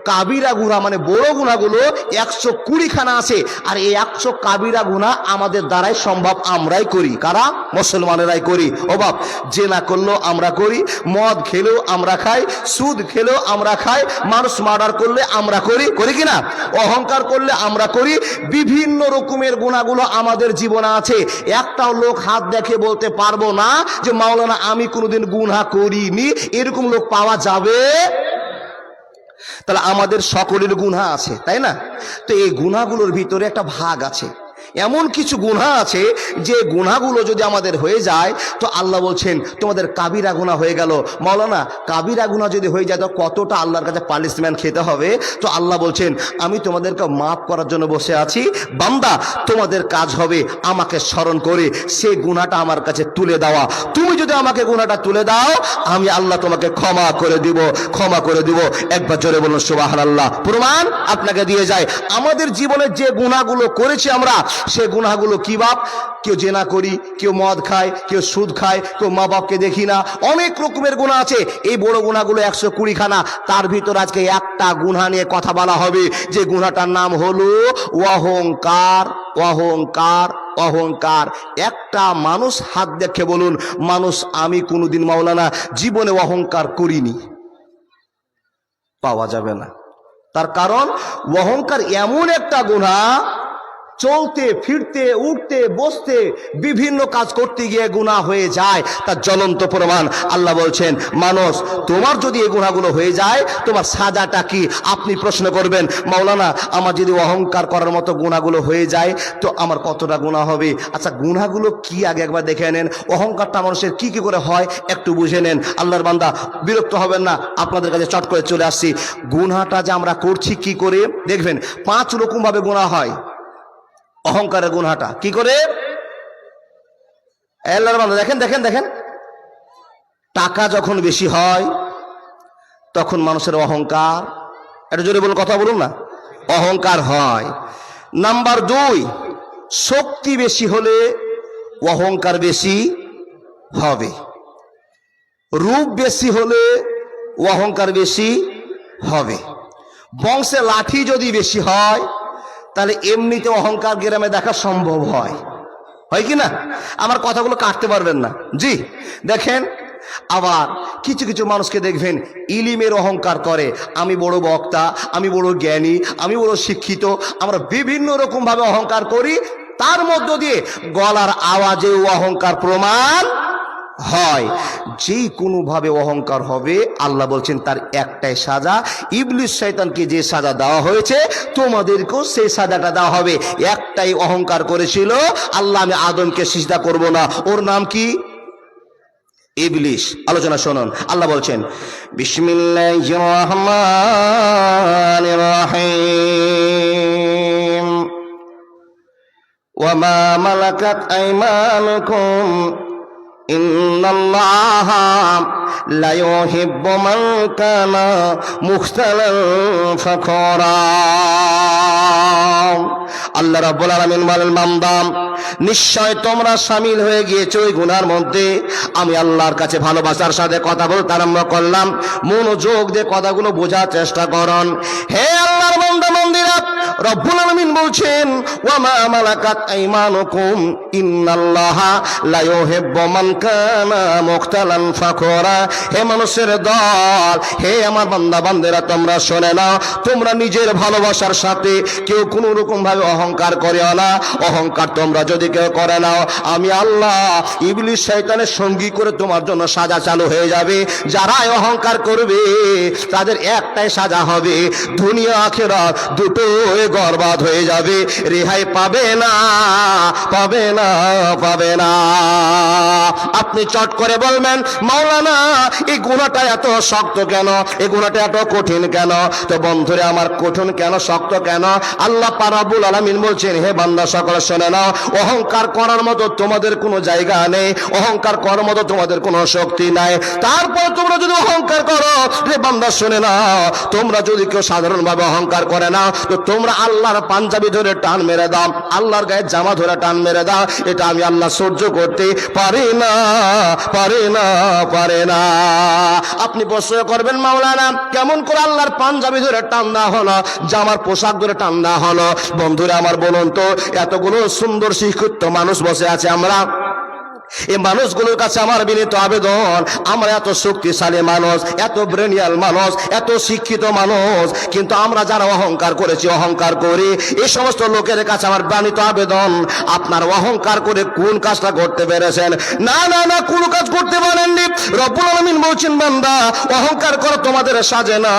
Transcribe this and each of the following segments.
কাবিরা গুনাহ মানে বড় গুনাহগুলো 120খানা আছে। আর এই 100 কাবিরা গুনাহ আমাদের দ্বারাই সম্ভব, আমরাই করি। কারা? মুসলমানেরাই করি। ও বাপ, জেনা করলেও আমরা করি, মদ খেলেও আমরা খাই, সুদ খেলেও আমরা খাই, মানুষ মার্ডার করলে আমরা করি, করি কিনা? অহংকার করলে আমরা করি। বিভিন্ন রকমের গুনাহগুলো আমাদের জীবনে আছে। একটাও লোক হাত দেখে বলতে পারবো না যে মাওলানা আমি কোনোদিন গুনাহ করিনি, এরকম লোক পাওয়া যাবে? তাহলে আমাদের সকলের গুনাহ আছে, তাই না? তো এই গুনাহগুলোর ভিতরে একটা ভাগ আছে। এমন কিছু গুনাহ আছে যে গুনাহগুলো যদি আমাদের হয়ে যায় তো আল্লাহ বলছেন তোমাদের কাবিরা গুনাহ হয়ে গেল। মাওলানা কাবিরা গুনাহ যদি হয়ে যায় তো কতটা আল্লাহর কাছে পানিশমেন্ট খেতে হবে? তো আল্লাহ বলছেন আমি তোমাদেরকে মাফ করার জন্য বসে আছি। বান্দা, তোমাদের কাজ হবে আমাকে স্মরণ করে সেই গুনাহটা আমার কাছে তুলে দেওয়া। তুমি যদি আমাকে গুনাহটা তুলে দাও, আমি আল্লাহ তোমাকে ক্ষমা করে দিব, ক্ষমা করে দিব। একবার জোরে বলুন সুবহানাল্লাহ। প্রমাণ আপনাকে দিয়ে যায়। আমাদের জীবনের যে গুনাহগুলো করেছি আমরা, সে গুনাহগুলো কি বাপ? কেউ জেনা করি, কেউ মদ খায়, কেউ সুদ খায়, কেউ মা বাপকে দেখি না, অনেক রকমের গুনাহ আছে। এই বড় গুনাহগুলো 120খানা। তার ভিতর আজকে একটা গুনাহ নিয়ে কথা বলা হবে, যে গুনাহটার নাম হলো অহংকার। অহংকার, অহংকার। একটা মানুষ হাত দেখে বলুন, মানুষ আমি কোনোদিন মাওলানা জীবনে অহংকার করিনি, পাওয়া যাবে না। তার কারণ অহংকার এমন একটা গুনাহ, চলতে ফিরতে উঠতে বসতে বিভিন্ন কাজ করতে গিয়ে গুনাহ হয়ে যায়। তার জ্বলন্ত প্রমাণ আল্লাহ বলছেন মানুষ তোমার যদি এই গুনাহগুলো হয়ে যায় তোমার সাজাটা কি? আপনি প্রশ্ন করবেন মাওলানা আমার যদি অহংকার করার মতো গুনাহগুলো হয়ে যায় তো আমার কতটা গুনাহ হবে? আচ্ছা গুনাহগুলো কি আগে একবার দেখে নেন। অহংকারটা মানুষের কি কি করে হয় একটু বুঝে নেন। আল্লাহর বান্দা বিরক্ত হবেন না, আপনাদের কাছে চট করে চলে আসছি। গুনাহটা যে আমরা করছি কি করে দেখবেন। 5 রকম ভাবে গুনাহ হয়। অহংকারের গুনাহটা কি করে? আল্লাহর বান্দা দেখেন দেখেন দেখেন, টাকা যখন বেশি হয় তখন মানুষের অহংকার, একটু জোরে বলুন, কথা বলুন না, অহংকার হয়। নাম্বার 2, শক্তি বেশি হলে অহংকার বেশি হবে। রূপ বেশি হলে অহংকার বেশি হবে। বংশে লাঠি যদি বেশি হয় তাহলে এমনিতে অহংকার গ্রামে দেখা সম্ভব হয়, হয় কি না? আমার কথাগুলো কাটতে পারবেন না। জি দেখেন, আবার কিছু কিছু মানুষকে দেখবেন ইলিমের অহংকার করে, আমি বড় বক্তা, আমি বড় জ্ঞানী, আমি বড় শিক্ষিত। আমরা বিভিন্ন রকম ভাবে অহংকার করি, তার মধ্য দিয়ে গলার আওয়াজেও অহংকার প্রমাণ হয়। যে কোনো ভাবে অহংকার হবে আল্লাহ বলছেন তার একটাই সাজা। ইবলিস শয়তানকে যে সাজা দেওয়া হয়েছে তোমাদেরকেও সেই সাজাটা দেওয়া হবে। একটাই অহংকার করেছিল, আল্লাহ আমি আদমকে সিজদা করব না, ওর নাম কি? ইবলিস। আলোচনা শুনুন, আল্লাহ বলছেন বিসমিল্লাহির রহমানির রহিম ওয়া মা মালাকাত আইমানুকুম ইন্নাল্লাহা লা ইউহিব্বু মান কানা মুখতালান ফাখরা। আল্লাহ রাব্বুল আলামিন বলেন বান্দা নিশ্চয় তোমরা শামিল হয়ে গিয়েছো ওই গুনার মধ্যে। আমি আল্লাহর কাছে ভালোবাসার সাথে কথা বলতে আরম্ভ করলাম। মনোযোগ দিয়ে কথাগুলো বোঝার চেষ্টা করুন। হে আল্লাহর বান্দা বান্দীরা, রব্বুল আলামিন বলছেন ওয়া মা মালাকাত আইমানুকুম ইন্নাল্লাহা লা ইউহিব্বু মান কানা মুখতালান ফাখরা। হে মানুষের দল, হে আমার বান্দা বান্দেরা, তোমরা শুনে নাও, তোমরা নিজের ভালোবাসার সাথে কেউ কোনো রকম ভাবে অহংকার করিও না। অহংকার তোমরা যদি কেউ করে নাও, আমি আল্লাহ ইবলিস শয়তানের সঙ্গী করে তোমার জন্য সাজা চালু হয়ে যাবে। যারাই অহংকার করবে তাদের একটাই সাজা হবে, দুনিয়া আখিরাত দুটোই বরবাদ হয়ে যাবে, রেহাই পাবে না, পাবে না, পাবে না। আপনি চট করে বলবেন মাওলানা এই গুনাহটা এত শক্ত কেন, এই গুনাহটা এত কঠিন কেন? তো বন্ধুরে আমার, কঠিন কেন শক্ত কেন? আল্লাহ পাক রব্বুল আলামিন বলছেন হে বান্দা সকলে শুনে নাও, অহংকার করার মতো তোমাদের কোনো জায়গা নেই, অহংকার করার মতো তোমাদের কোনো শক্তি নাই। তারপর তোমরা যদি অহংকার করো, রে বান্দা শুনে নাও, তোমরা যদি কেউ সাধারণভাবে অহংকার করে না তো তোমরা আল্লাহর পাঞ্জাবি ধরে টান মেরে দাও, আল্লাহর গায়ে জামা ধরে টান মেরে দাও, এটা আমি আল্লাহ সহ্য করতে পারি না, পারে না, পারে না। আপনি প্রশ্ন করবেন মাওলানা কেমন করে আল্লাহর পাঞ্জাবি ধরে টান দেওয়া হলো, জামার পোশাক ধরে টান দেওয়া হলো? বন্ধুরা আমার বলুন তো, এতগুলো সুন্দর শিক্ষিত মানুষ বসে আছে, আমরা এই মানুষগুলোর কাছে আমার বিনীত আবেদন, আমরা এত শক্তিশালী মানুষ, এত ব্রেনিয়াল মানুষ, এত শিক্ষিত মানুষ, কিন্তু আমরা যারা অহংকার করেছি, অহংকার করি, এই সমস্ত লোকের কাছে আমার বিনীত আবেদন, আপনার অহংকার করে কোন কাজটা করতে পেরেছেন? না না না, কোন কাজ করতে পারেননি। রব্বুল আলামিন বলছেন, বান্দা অহংকার করা তোমাদের সাজে না,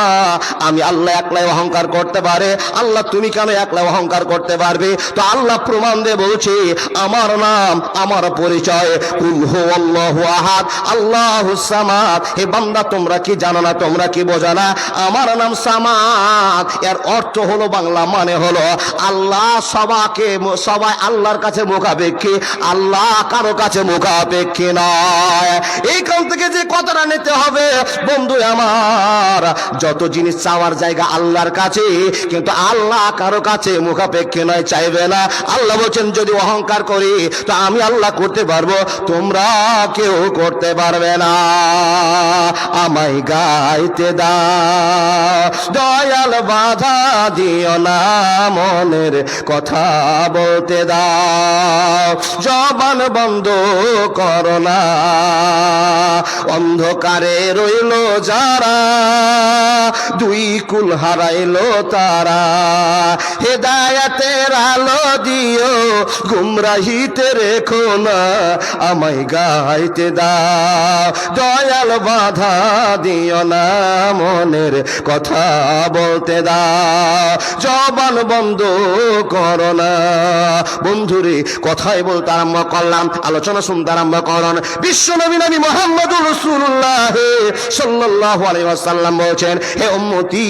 আমি আল্লাহ একলাই অহংকার করতে পারে। আল্লাহ তুমি কেন একলাই অহংকার করতে পারবে? তো আল্লাহ প্রমাণ দিয়ে বলছে, আমার নাম, আমার পরিচয়, কুল হুয়াল্লাহু আহাদ আল্লাহুস সামাদ। হে বান্দা তোমরা কি জানো না, তোমরা কি বোঝো না? আমার নাম সামাদ, এর অর্থ হলো, বাংলা মানে হলো আল্লাহ সবাই আল্লাহর কাছে মুখাপেক্ষী, আল্লাহ কারো কাছে মুখাপেক্ষী নয়। এইখান থেকে যে কথাটা নিতে হবে বন্ধু আমার, যত জিনিস চাওয়ার জায়গা আল্লাহর কাছে, কিন্তু আল্লাহ কারো কাছে মুখাপেক্ষী নয়, চাইবে না। আল্লাহ বলছেন যদি অহংকার করি তো আমি আল্লাহ করতে পারবো, তোমরা কেউ করতে পারবে না। আমায় গাইতে দাও দয়াল, বাধা দিও না, মনের কথা বলতে দাও, জবান বন্ধ করো না। অন্ধকারে রইল যারা, দুই কুল হারাইলো তারা, হেদায়েতের আলো দিও, গুমরাহিতে রেখো না, আমায় গাইতে দাও দয়াল, বাধা দিও না, মনের কথা বলতে দাও, জবান বন্ধ করো না। বন্ধুরে কথাই বলতে আরম্ভ করলাম, আলোচনা শুনতে আরম্ভ করুন। বিশ্ব নবী নবী মুহাম্মদুর রাসূলুল্লাহ সাল্লাল্লাহু আলাইহি ওয়াসাল্লাম বলেছেন, হে উম্মতি,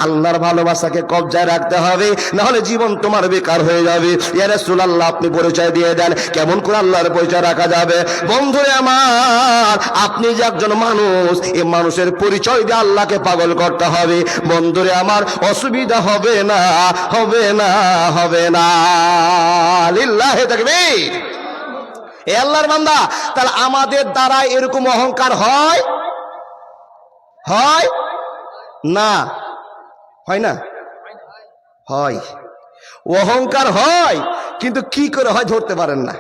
আল্লাহর ভালোবাসাকে কবজায় রাখতে হবে, না হলে জীবন তোমার বেকার হয়ে যাবে। ইয়া রাসূলুল্লাহ আপনি পরিচয় দিয়ে দেন, কেমন করে আল্লাহর পরিচয় রাখা যাবে? বন্ধুরে আমার, আপনি যে একজন মানুষ, এই মানুষের পরিচয় দিয়ে আল্লাহকে পাগল করতে হবে। বন্ধুরে আমার, অসুবিধা হবে না, হবে না, হবে না। লিল্লাহি তাকবীর। এ আল্লাহর বান্দা, তাহলে আমাদের দ্বারা এরকম অহংকার হয়? হয় না? হয় না? হয়। অহংকার হয়, কিন্তু কি করে হয় ধরতে পারেন না।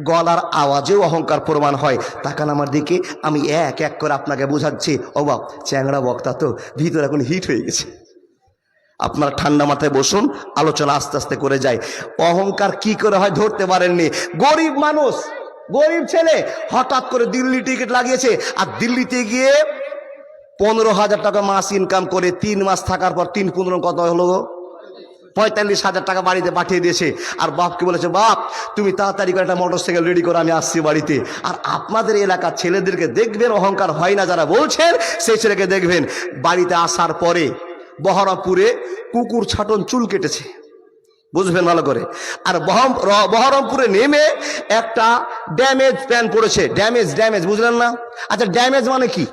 গলার আওয়াজেও অহংকার প্রমাণ হয়। তাকান আমার দিকে, আমি এক এক করে আপনাকে বোঝাচ্ছি। ও বাপ, চ্যাংড়া বক্তা তো, ভিতরে এখন হিট হয়ে গেছে। আপনার ঠান্ডা মাথায় বসুন, আলোচনা আস্তে আস্তে করে যায়। অহংকার কি করে হয় ধরতে পারেননি। গরিব মানুষ, গরিব ছেলে হঠাৎ করে দিল্লি টিকিট লাগিয়েছে, আর দিল্লিতে গিয়ে 15,000 টাকা মাস ইনকাম করে 3 মাস থাকার পর 3-15 কত হলো, 45,000 টাকা বাড়িতে পাঠিয়ে দিয়েছে। আর বাপকে বলেছে, বাপ তুমি তাড়াতাড়ি করে একটা মোটরসাইকেল রেডি করো, আমি আসছি বাড়িতে। আর আপনাদের এলাকার ছেলেদেরকে দেখবেন, অহংকার হয় না যারা বলছেন, সেই ছেলেকে দেখবেন বাড়িতে আসার পরে বহরমপুরে কুকুর ছাটন চুল কেটেছে, বুঝবেন ভালো করে। আর বহরমপুরে নেমে একটা ড্যামেজ প্যান্ট পরেছে। ড্যামেজ বুঝলেন না? আচ্ছা, ড্যামেজ মানে কি?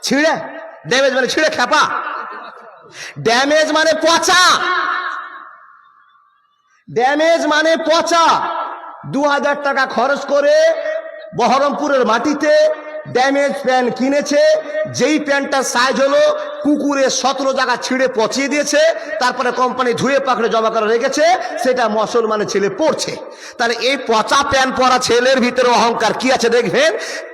ছিঁড়ে? ড্যামেজ মানে ছিঁড়ে খেপা, ড্যামেজ মানে পচা, ড্যামেজ মানে পচা। 2,000 টাকা খরচ করে বহরমপুরের মাটিতে ড্যামেজ প্যান্ট কিনেছে, যেই প্যান্টটার সাইজ হলো কুকুরে 17 জায়গা ছিঁড়ে পচিয়ে দিয়েছে, তারপরে কোম্পানি ধুয়ে পাকড়ে জমা করে রেখেছে, সেটা মুসলমানের ছেলে পড়ছে। তাহলে এই পচা প্যান্ট পরা ছেলের ভিতরে অহংকার কি আছে দেখবেন।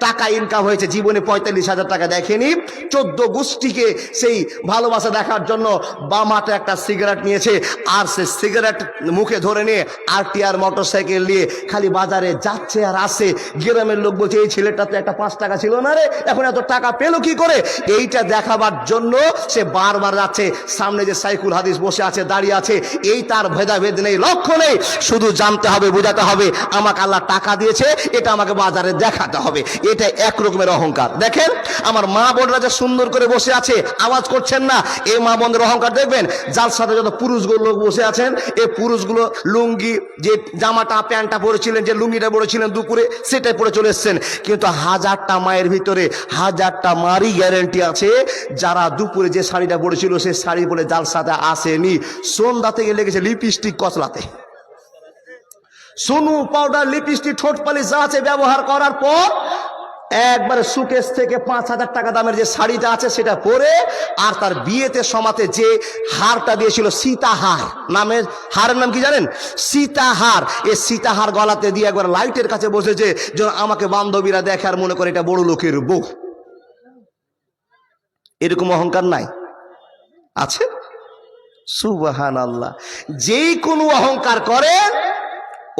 টাকা ইনকাম হয়েছে, জীবনে 45,000 টাকা দেখেনি, 14 গোষ্ঠীকে সেই ভালোবাসা দেখার জন্য বাম হাতে একটা সিগারেট নিয়েছে, আর সে সিগারেট মুখে ধরে নিয়ে RTR মোটরসাইকেল নিয়ে খালি বাজারে যাচ্ছে আর আসে। গ্রামের লোক বলছে, এই ছেলেটা তো একটা 5 টাকা ছিল না রে, এখন এত টাকা পেলো কি করে? এইটা দেখাবার জন্য সে বারবার যাচ্ছে। সামনে যে সাইকুল হাদিস বসে আছে, দাঁড়িয়ে আছে, এই তার ভেদাভেদ নেই, লক্ষ্য নেই, শুধু জানতে হবে, বোঝাতে হবে, আমাকে আল্লাহ টাকা দিয়েছে, এটা আমাকে বাজারে দেখাতে হবে। এটা এক রকমের অহংকার। দেখেন আমার মা বোনরা যে সুন্দর করে বসে আছে, আওয়াজ করছেন না, এই মা বোনদের অহংকার দেখবেন। যার সাথে যত পুরুষগুলো লোক বসে আছেন, এই পুরুষগুলো লুঙ্গি, যে জামাটা প্যান্টটা পরেছিলেন, যে লুঙ্গিটা পরেছিলেন দুপুরে, সেটাই পরে চলে এসছেন। কিন্তু 1000টা মায়ের ভিতরে 1000টা মারই গ্যারেন্টি আছে, যারা দুপুরে যে শাড়িটা পরেছিল সে শাড়ি পরে জালসাতে আসেনি, সন্ধ্যা থেকে লেগেছে লিপস্টিক কচলাতে। সোনু পাউডার লিপস্টিক ঠোঁট পালিশ যা আছে ব্যবহার করার পর একবারে সুকেশ থেকে 5,000 টাকা দামের যে শাড়িটা আছে সেটা পরে, আর তার বিয়েতে সমাতে যে হারটা দিয়েছিল সীতাহার নামের, হারের নাম কি জানেন? সীতাহার। এই সীতাহার গলাতে দিয়ে একবার লাইটের কাছে বসেছে যেন আমাকে বান্ধবীরা দেখে আর মনে করে এটা বড় লোকের বউ। এরকম অহংকার নাই? আছে? সুবহানাল্লাহ। যেই কোনো অহংকার করে,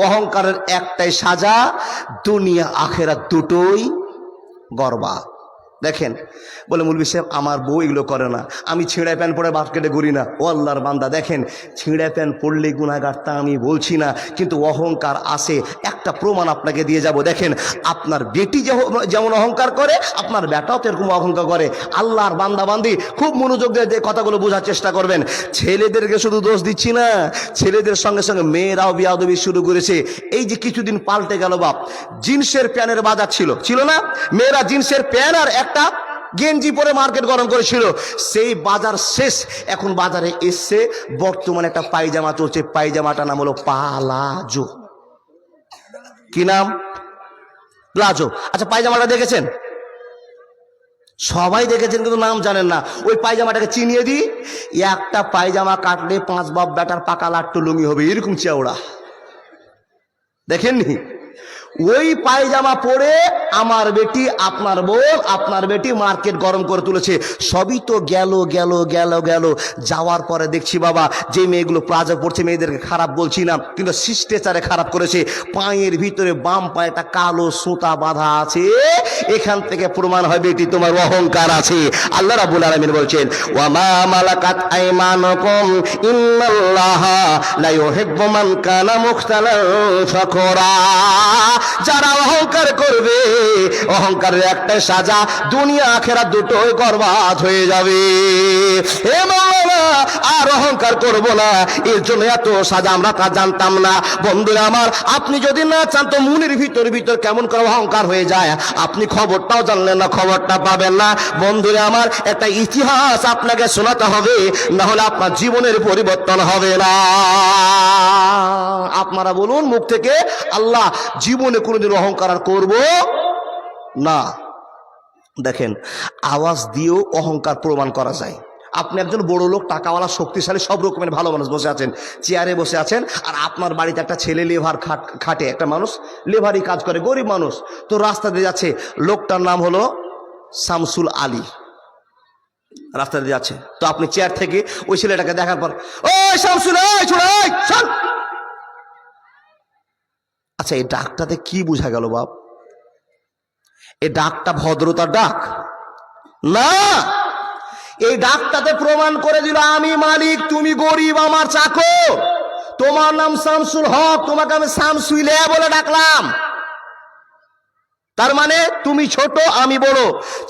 অহংকারের একটাই সাজা, দুনিয়া আখেরাত দুটোই বরবাদ। দেখেন, বলে মৌলভী সাহেব আমার বউ এগুলো করে না, আমি ছিঁড়া প্যান্ট পরে মার্কেটে ঘুরি না। ও আল্লাহর বান্দা, দেখেন ছিঁড়া প্যান্ট পরলে গুনাহগার তা আমি বলছি না, কিন্তু অহংকার আসে। একটা প্রমাণ আপনাকে দিয়ে যাব। দেখেন, আপনার বেটি যেমন অহংকার করে, আপনার বেটাও তো এরকম অহংকার করে। আল্লাহর বান্দা বান্দি খুব মনোযোগ দিয়ে কথাগুলো বোঝার চেষ্টা করবেন। ছেলেদেরকে শুধু দোষ দিচ্ছি না, ছেলেদের সঙ্গে সঙ্গে মেয়েরাও বিয়াদবি শুরু করেছে। এই যে কিছুদিন পাল্টে গেল বাপ, জিন্সের প্যান্টের বাজার ছিল না, মেয়েরা জিন্সের প্যান্ট আর একটা গেঞ্জি পরে মার্কেট গরম করেছিল, সেই বাজার শেষ। এখন বাজারে এসছে বর্তমানে একটা পায়জামা চলছে, পায়জামাটার নাম হলো পালাজো। কি নাম? প্লাজো। আচ্ছা, পায়জামাটা দেখেছেন? সবাই দেখেছেন, কিন্তু নাম জানেন না। ওই পায়জামাটাকে চিনিয়ে দিই, একটা পায়জামা কাটলে 5 বাপ বেটার পাকা লাট্টু লুঙ্গি হবে, এরকম চেওড়া। দেখেননি? ওই পায়জামা পরে আমার বেটি, আপনার বউ, আপনার বেটি মার্কেট গরম করে তুলেছে। সবই তো গেল গেল গেল গেল, যাওয়ার পরে দেখছি বাবা যে মেয়েগুলো প্লাজো পড়ছে, মেয়েদেরকে খারাপ বলছি না, কিন্তু শিষ্টাচারে খারাপ করেছে। পায়ের ভিতরে বাম পায়ে একটা কালো সুতা বাঁধা আছে, এখান থেকে প্রমাণ হয় বেটি তোমার অহংকার আছে। আল্লাহ রাব্বুল আলামিন বলছেন, ওয়া মা মালাকাত আইমানুকুম ইন্নাল্লাহা লা ইউহিব্বু মান কানা মুখতালান ফাখুরা। যারা অহংকার করবে, অহংকারের একটাই সাজা, দুনিয়া আখেরাত দুটোই বরবাদ হয়ে যাবে। হে মাওলানা, আর অহংকার করব না, এর জন্য এত সাজা আমরা তা জানতাম না। বন্ধুরা আমার, আপনি যদি না চান তো মনের ভিতর কেমন করে অহংকার হয়ে যায়, আপনি খবরটাও জানলেন না, খবরটা পাবেন না। বন্ধুরা আমার, একটা ইতিহাস আপনাকে শোনাতে হবে, না হলে আপনার জীবনের পরিবর্তন হবে না। আপনারা বলুন মুখ থেকে, আল্লাহ জীবনে কোনোদিন অহংকার আর করব না। দেখেন, আওয়াজ দিয়েও অহংকার প্রমাণ করা যায়। আপনি একজন বড় লোক, টাকাওয়ালা, শক্তিশালী, সব রকমের ভালো মানুষ বসে আছেন, চেয়ারে বসে আছেন, আর আপনার বাড়িতে একটা ছেলে লেভার খাটে, একটা মানুষ লেভারই কাজ করে, গরিব মানুষ, তো রাস্তা দিয়ে যাচ্ছে, লোকটার নাম হলো শামসুল আলী, রাস্তা দিয়ে যাচ্ছে। তো আপনি চেয়ার থেকে ওই ছেলেটাকে দেখার পর, ওই শামসুল, আচ্ছা, এই ডাকটাতে কি বোঝা গেল বাপ? এই ডাকটা ভদ্রতার ডাক না, এই ডাকটাতে প্রমাণ করে দিল আমি মালিক, তুমি গরিব, আমার চাকর, তোমার নাম শামসুল হক, তোমাকে আমি শামসুইলে বলে ডাকলাম। তার মানে তুমি ছোট, আমি বড়।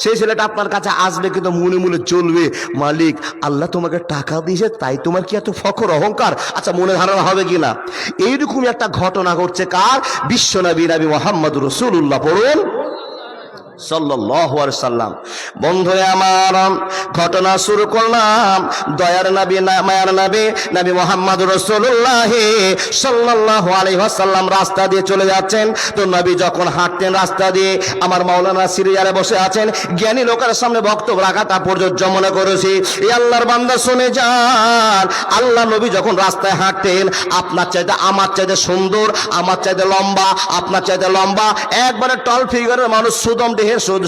সেই ছেলেটা আপনার কাছে আসবে, কিন্তু মনে মনে চলবে, মালিক আল্লাহ তোমাকে টাকা দিয়েছে, তাই তোমার কি এত ফখর, অহংকার? আচ্ছা, মনে ধারণা হবে কিনা? এইরকম একটা ঘটনা ঘটছে কার? বিশ্বনবী নবী মুহাম্মদ রাসূলুল্লাহ, পড়ুন সাল্লাল্লাহু আলাইহি সাল্লাম। বন্ধুরা আমার, ঘটনা শুরু করলাম দয়ার নবী, মায়ার নবী, নবী মুহাম্মদ রাসূলুল্লাহ সাল্লাল্লাহু আলাইহি ওয়াসাল্লাম রাস্তা দিয়ে চলে যাচ্ছেন। তো নবী যখন হাঁটতেন রাস্তা দিয়ে, আমার মাওলানা সিরিয়ালে বসে আছেন, জ্ঞানী লোকের সামনে বক্তব্য রাখাটা প্রযোজ্য মনে করেছি। এই আল্লাহর বান্দা শুনে যান, আল্লাহ নবী যখন রাস্তায় হাঁটতেন, আপনার চাইতে আমার চাইতে সুন্দর, আমার চাইতে লম্বা, আপনার চাইতে লম্বা, একবারে টল ফিগারের মানুষ, সুদম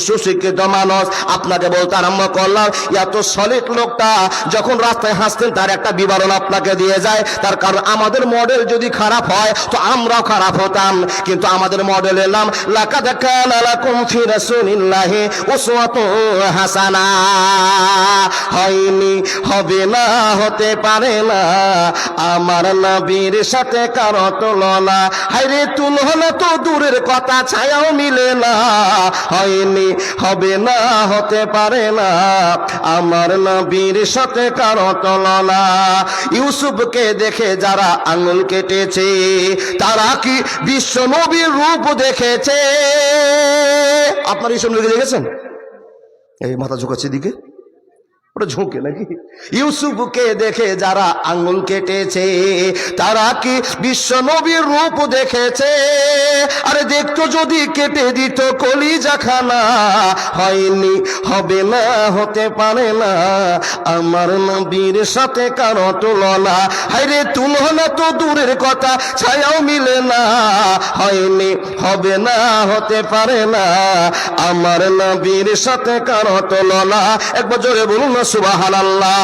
সুশিক্ষিত মানুষ। আপনাকে বলতে আরম্ভ করলাম, এত সলিড লোকটা যখন রাস্তায় হাসতেন, তার একটা বিবরণ আপনাকে দিয়ে যায়। তার কারণ আমাদের মডেল যদি খারাপ হয় তো আমরাও খারাপ হতাম, কিন্তু আমাদের মডেলের নাম লাকাদ কানা লাকুম ফি রাসূলিল্লাহি উসওয়াতুন হাসানা। হয়নি, হবে না, হতে পারে না আমার নবীর সাথে কারো তুলনা। হায়রে তুলনা তো দূরের কথা, ছায়াও মিলে না। হয়নি, হবে না, হতে পারে না আমার নবীর সাথে কারো তুলনা। ইউসুফকে দেখে যারা আঙুল কেটেছে, তারা কি বিশ্ব নবীর রূপ দেখেছে? আপনার ইউসুফ নবীকে দেখেছেন? এই মাথা ঝুঁকাচ্ছে দিকে, ওটা ঝুঁকে নাকি? ইউসুফকে দেখে যারা আঙ্গুল কেটেছে তারা কি বিশ্ব নবীর রূপ দেখেছে? আরে দেখতো যদি কেটে দিত কলিজাখানা, হয়নি, হবে না, হতে পারে না আমার নবীর সাথে কারো তুলনা। হায়রে তুলনা তো দূরের কথা, ছায়াও মিলে না, হয়নি, হবে না, হতে পারে না আমার নবীর সাথে কারো তুলনা। একবার জোরে বলুন না সুবহানাল্লাহ।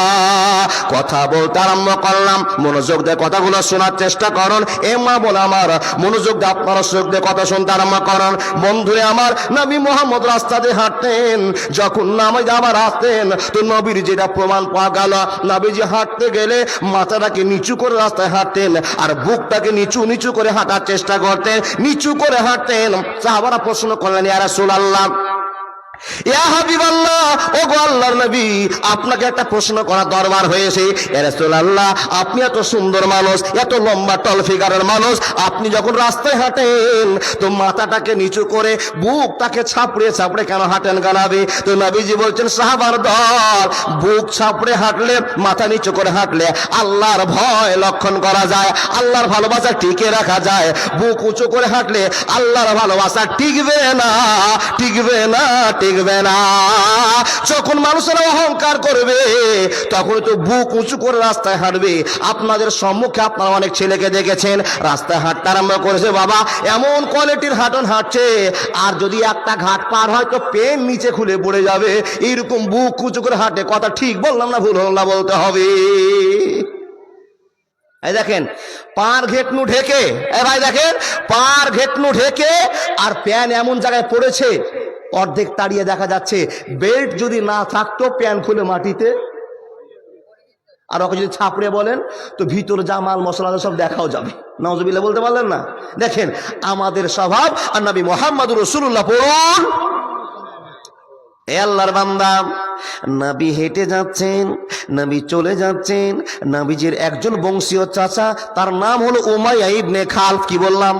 কথা বলতে আরম্ভ করলাম, মনোযোগ দিয়ে কথাগুলো শোনার চেষ্টা করুন। এ মা বোন আমার, মনোযোগ দিয়ে আপনারা চোখ দিয়ে কথা শুনতে আরম্ভ করুন। বন্ধুরে আমার, নবী মোহাম্মদ রাস্তা দিয়ে হাঁটতেন, যখন নামাজ আবার আসতেন তো নবীর যেটা প্রমাণ পাওয়া গেল, নবীজি হাঁটতে গেলে মাথাটাকে নিচু করে রাস্তায় হাঁটতেন আর বুকটাকে নিচু নিচু করে হাঁটার চেষ্টা করতেন, নিচু করে হাঁটতেন। সাহাবারা প্রশ্ন করলেন, ইয়া রাসূলুল্লাহ, ইয়া হাবিবাল্লাহ, ও গো আল্লাহর নবী, আপনাকে একটা প্রশ্ন করা দরবার হয়েছে। ইয়া রাসূলুল্লাহ, আপনি এত সুন্দর মানুষ, এত লম্বা টল ফিগারের মানুষ, আপনি যখন রাস্তায় হাঁটেন তো মাথাটাকে নিচু করে বুকটাকে ছাপড়ে ছাপড়ে কেন হাঁটেন গানাবে? তো নবীজি বলছেন, সাহাবার দল, বুক ছাপড়ে হাঁটলে, মাথা নিচু করে হাঁটলে আল্লাহর ভয় লক্ষণ করা যায়, আল্লাহর ভালোবাসা টিকে রাখা যায়। বুক উঁচু করে হাঁটলে আল্লাহর ভালোবাসা টিকবে না, টিকবে না, টিকবে না। যখন মানুষেরা অহংকার করবে তখন তো বুক উঁচু করে রাস্তায় হাঁটবে। আপনাদের সম্মুখে আপনারা অনেক ছেলেকে দেখেছেন রাস্তায় হাঁটতে আরম্ভ করেছে, বাবা এমন কোয়ালিটির হাঁটন হাঁটছে, আর যদি একটা ঘাট পার হয় তো পেন নিচে খুলে পড়ে যাবে, এইরকম বুক উঁচু করে হাঁটে। কথা ঠিক বললাম না ভুল হল না বলতে হবে? এই দেখেন পার ঘেটনু ঢেকে, এ ভাই দেখেন পার ঘেটনু ঢেকে, আর প্যান এমন জায়গায় পড়েছে অর্ধেক তাড়িয়ে দেখা যাচ্ছে। বেল্ট যদি না থাকতো প্যান খুলে মাটিতে, আর ওকে যদি ছাপড়ে বলেন তো ভিতর জামাল মশলা সব দেখাও যাবে। নাউজুবিল্লাহ বলতে পারলেন না? দেখেন আমাদের স্বভাব। আর নবী মুহাম্মদুর রাসূলুল্লাহ পড়ুন। এ আল্লাহর বান্দা, নবী হেঁটে যাচ্ছেন, নবী চলে যাচ্ছেন, নবীজির একজন বংশীয় চাচা, তার নাম হলো উমাইয়া ইবনে খালফ। কি বললাম?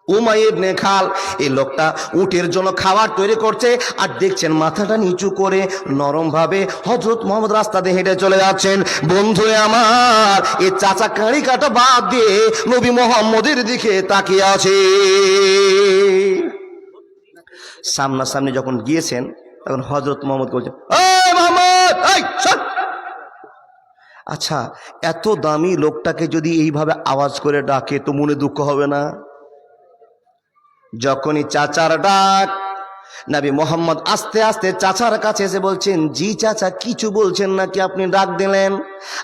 উমাইয়া ইবনে খালফ। এই লোকটা উটের জন্য খাবার তৈরি করছে, আর দেখছেন মাথাটা নিচু করে নরম ভাবে হযরত মুহাম্মদ রাস্তা দিয়ে হেঁটে চলে যাচ্ছেন। বন্ধু আমার, এই চাচা কাঁড়ি কাটা বাদ দিয়ে নবী মুহাম্মদের দিকে তাকিয়ে আছে। সামনাসামনি যখন গিয়েছেন তখন হযরত মুহাম্মদ বলছেন, এই মুহাম্মদ, এই শোন। আচ্ছা, এত দামি লোকটাকে যদি এইভাবে আওয়াজ করে ডাকে তো মনে দুঃখ হবে না? যখনই চাচার ডাক, নবী মোহাম্মদ আস্তে আস্তে চাচার কাছে এসে বলছেন, জি চাচা, কিছু বলছেন নাকি আপনি ডাক দিলেন?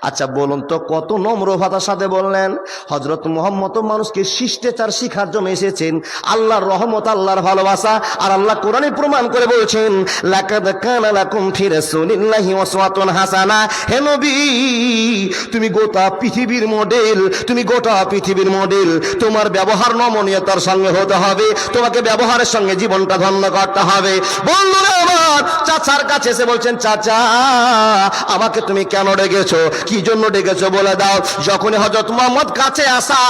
আচ্ছা বলুন তো, কত নম্র ভাষার সাথে বললেন। হযরত মুহাম্মদ মানুষকে শিষ্টাচার শিখার জন্য এসেছেন, আল্লাহর রহমত, আল্লাহর ভালোবাসা। আর আল্লাহ কোরআনে প্রমাণ করে বলছেন, লাকাদ কানা লাকুম ফি রাসূলিল্লাহি উসওয়াতুন হাসানা। হে নবী, তুমি গোটা পৃথিবীর মডেল, তুমি গোটা পৃথিবীর মডেল। তোমার ব্যবহার নমনীয়তার সঙ্গে হতে হবে, তোমাকে ব্যবহারের সঙ্গে জীবনটা ধন্য করতে হবে। বন্ধুরা আমার, চাচার কাছে এসে বলছেন, চাচা আমাকে তুমি কেন ডেকেছো, কি জন্য ডেকেছো বলে দাও। যখনই হযরত মুহাম্মদ কাছে আসা,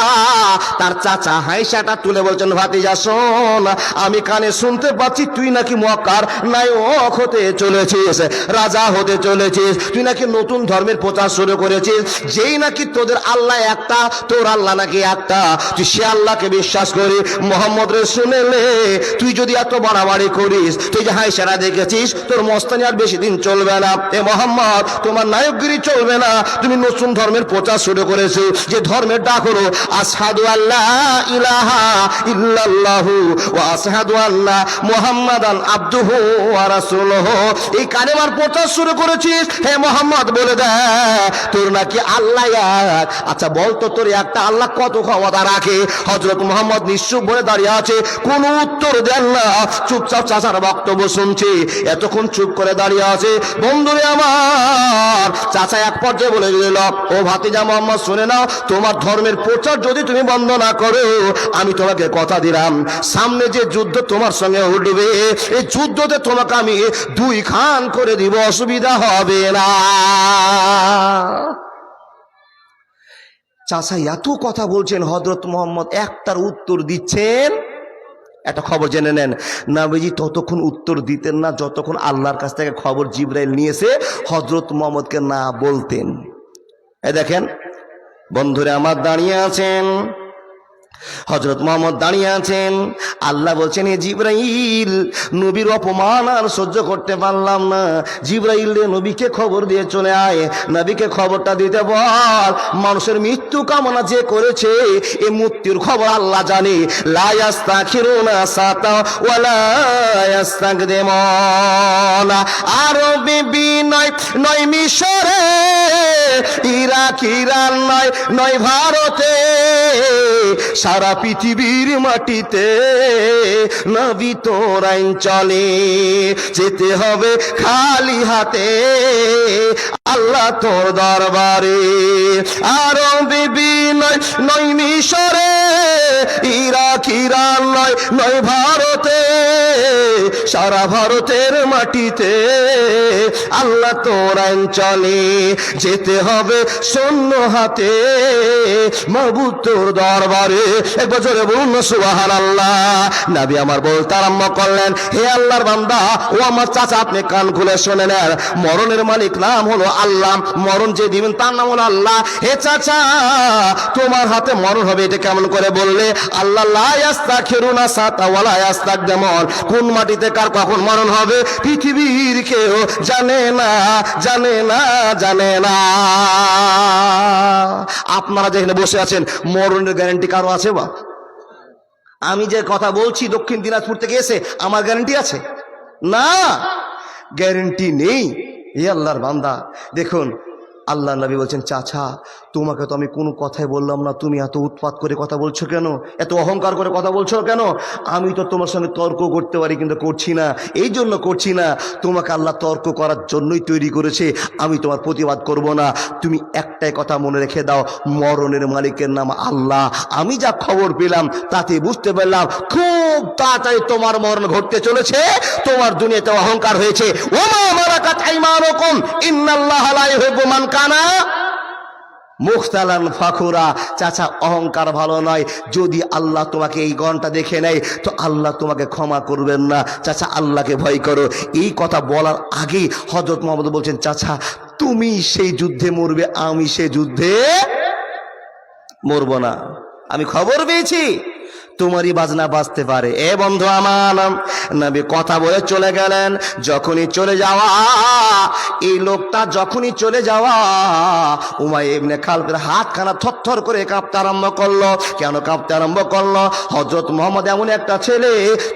তার চাচা হাইসাটা তুলে বলছেন, ভাতিজা শোন, আমি কানে শুনতে পাচ্ছি তুই নাকি মক্কার নায়ক হতে চলেছিস, রাজা হতে চলেছিস, তুই নাকি নতুন ধর্মের প্রচার শুরু করেছিস। যেই নাকি তোদের আল্লাহ একটা, তোর আল্লাহ নাকি একটা, তুই সে আল্লাহকে বিশ্বাস করি। মুহাম্মদ রে শুনেলে, তুই যদি এত বাড়াবাড়ি করিস, তুই যে হাইসারা দেখেছিস, তোর মস্তানি আর বেশি দিন চলবে না। এ মুহাম্মদ, তোমার নায়কগিরি চলবে না। তুমি নতুন ধর্মের প্রচার শুরু করেছো, যে ধর্মের ডাক হলো আশহাদু আল্লা ইলাহা ইল্লাল্লাহু ওয়া আশহাদু আন্না মুহাম্মাদান আবদুহু ওয়া রাসূলুহু। এই কালেমার প্রচার শুরু করেছিস। হে মুহাম্মদ, বলে দে তোর নাকি আল্লাহ এক। আচ্ছা বল তো, তোর একটা আল্লাহ কত ক্ষমতা রাখে? হযরত মুহাম্মদ নিশ্চুপ বলে দাঁড়িয়ে আছে, কোনো উত্তর দেন না, চুপচাপ চাচার বক্তব্য শুনছে। এতক্ষণ চুপ করে দাঁড়িয়ে আছে। বন্ধুরে আমার, চাচা এক পর্যায়ে বলে দিল, ও ভাতিজা মুহাম্মদ শুনে নাও, তোমার ধর্মের প্রচার যদি তুমি বন্ধ না করো, আমি তোমাকে কথা দিলাম, সামনে যে যুদ্ধ তোমার সঙ্গে উঠবে, এই যুদ্ধতে তোমাকে আমি 2 খান করে দিব, অসুবিধা হবে না। চাচা এত কথা বলছেন, হযরত মুহাম্মদ একটার উত্তর দিচ্ছেন একটা খবর জেনে নেন, নবীজি ততক্ষণ উত্তর দিতেন না যতক্ষণ আল্লাহর কাছ থেকে খবর জিবরাইল নিয়েছে হযরত মুহাম্মদকে না বলতেন। এই দেখেন বন্ধুরা আমার, দাঁড়িয়ে আছেন হযরত মুহাম্মদ, দাঁড়িয়ে আছেন। আল্লাহ বলছেন, এ জিবরাইল, নবীর অপমান আর সহ্য করতে পারলাম না, জিবরাইল রে নবীকে খবর দিয়ে চলে আয়, নবীকে খবরটা দিতে বল, মানুষের মৃত্যু কামনা যে করেছে এই মৃত্যুর খবর আল্লাহ জানে। লা ইস্তাখিরুনা সাতা ওয়ালা ইস্তাকদিমুন। আরবে বিনয় নয় মিশরে, ইরাক ইরান নয় নয় ভারতে, সারা পৃথিবীর মাটিতে নবী তোর আইন চলে, যেতে হবে খালি হাতে আল্লাহ তোর দরবারে। আরবে বিনয় নয় মিশরে, ইরাক ইরান নয় নয় ভারতে, সারা ভারতের মাটিতে আল্লাহ তোর আইন চলে, যেতে হবে শূন্য হাতে মাবুদ তোর দরবারে। একবার জোরে বলুন সুবহানাল্লাহ। নবী আমার বলতে আরম্ভ করলেন, হে আল্লাহর বান্দা, ও আমার চাচা, আপনি কান খুলে শুনে নেন, মরণের মালিক নাম হলো আল্লাহ, মরণ যে দিবেন তার নাম হলো আল্লাহ। হে চাচা, তোমার হাতে মরণ হবে এটা কেমন করে বললে? আল্লাহ লা ইস্তাখিরুনা সাতা ওয়ালা ইস্তাকদিমুন। কোন মাটিতে কার কখন মরণ হবে পৃথিবীর কেউ জানে না, জানে না, জানে না। আপনারা যেখানে বসে আছেন, মরণের গ্যারান্টি কারো আছে? বা আমি যে কথা বলছি দক্ষিণ দিনাজপুর থেকে এসে, আমার গ্যারান্টি আছে? না, গ্যারান্টি নেই। এ আল্লাহর বান্দা, দেখুন আল্লাহ নবী বলছেন, চাচা তোমাকে তো আমি কোনো কথাই বললাম না, তুমি এত উৎপাত করে কথা বলছো কেন, এত অহংকার করে কথা বলছো কেন? আমি তো তোমার সঙ্গে তর্ক করতে পারি, কিন্তু করছি না। এই জন্য করছি না, তোমাকে আল্লাহ তর্ক করার জন্যই তৈরি করেছে, আমি তোমার প্রতিবাদ করব না। তুমি একটাই কথা মনে রেখে দাও, মরণের মালিকের নাম আল্লাহ। আমি যা খবর পেলাম তাতে বুঝতে পারলাম খুব তাড়াতাড়ি তোমার মরণ ঘটতে চলেছে, তোমার দুনিয়াতে অহংকার হয়েছে। ওমা মালাকাত আইমানুকুম ইন্নাল্লাহা লা ইউহিব্বু মান কানা মুখতালান ফাখুরা। চাচা অহংকার ভালো নয়, যদি আল্লাহ তোমাকে এই গণটা দেখে নেয় তো আল্লাহ তোমাকে ক্ষমা করবেন না। চাচা আল্লাহকে ভয় করো। এই কথা বলার আগেই হযরত মুহাম্মদ বলছেন, চাচা তুমি সেই যুদ্ধে মরবে, আমি সেই যুদ্ধে মরব না। আমি খবর পেয়েছি তোমারই বাজনা বাজতে পারে। এ বন্ধু আমার, নবী কথা বলে চলে গেলেন। যখনই চলে যাওয়া, এই লোকটা যখনই চলে যাওয়া, উমাইয়া ইবনে খালফের হাতখানা থরথর করে কাঁপতে আরম্ভ করলো। কেন কাঁপতে আরম্ভ করলো? হযরত মুহাম্মদ এমন একটা ছেলে,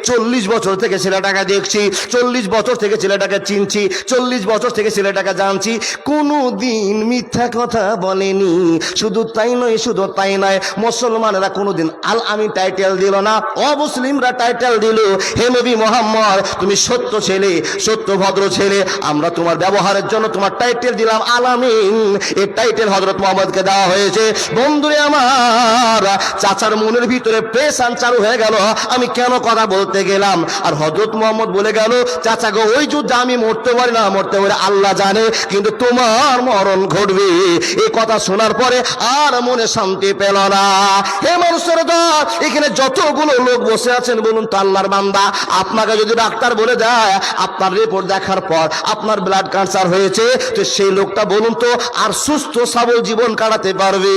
40 বছর থেকে ছেলেটাকে দেখছি, 40 বছর থেকে ছেলেটাকে চিনছি, 40 বছর থেকে ছেলেটাকে জানছি, কোনোদিন মিথ্যা কথা বলেনি। শুধু তাই নয়, শুধু তাই নয়, মুসলমানেরা কোনোদিন আল আমিন টাইটেল দিল না, অমুসলিমরা টাইটেল দিল, হে নবী মুহাম্মদ তুমি সত্য ছেলে, সত্য ভদ্র ছেলে, আমরা তোমার ব্যবহারের জন্য তোমার টাইটেল দিলাম আল আমিন। এই টাইটেল হযরত মুহাম্মদকে দেওয়া হয়েছে। বন্ধুরে আমার, চাচার মনের ভিতরে প্রেশান চালু হয়ে গেল, আমি কেন কথা বলতে গেলাম। আর হযরত মুহাম্মদ বলে গেল, চাচা গো, ওই যুদ্ধে আমি মরতে পারি না, মরতে পারি আল্লাহ জানে, কিন্তু তোমার মরণ ঘটবে। এই কথা শোনার পরে আর মনে শান্তি পেল না। হে মানুষের দল, এখানে যতগুলো লোক বসে আছেন বলুন তো আল্লাহর বান্দা, আপনাকে যদি ডাক্তার বলে দেয় আপনার রিপোর্ট দেখার পর আপনার ব্লাড ক্যান্সার হয়েছে, তো সেই লোকটা বলুন তো আর সুস্থ সবল জীবন কাটাতে পারবে?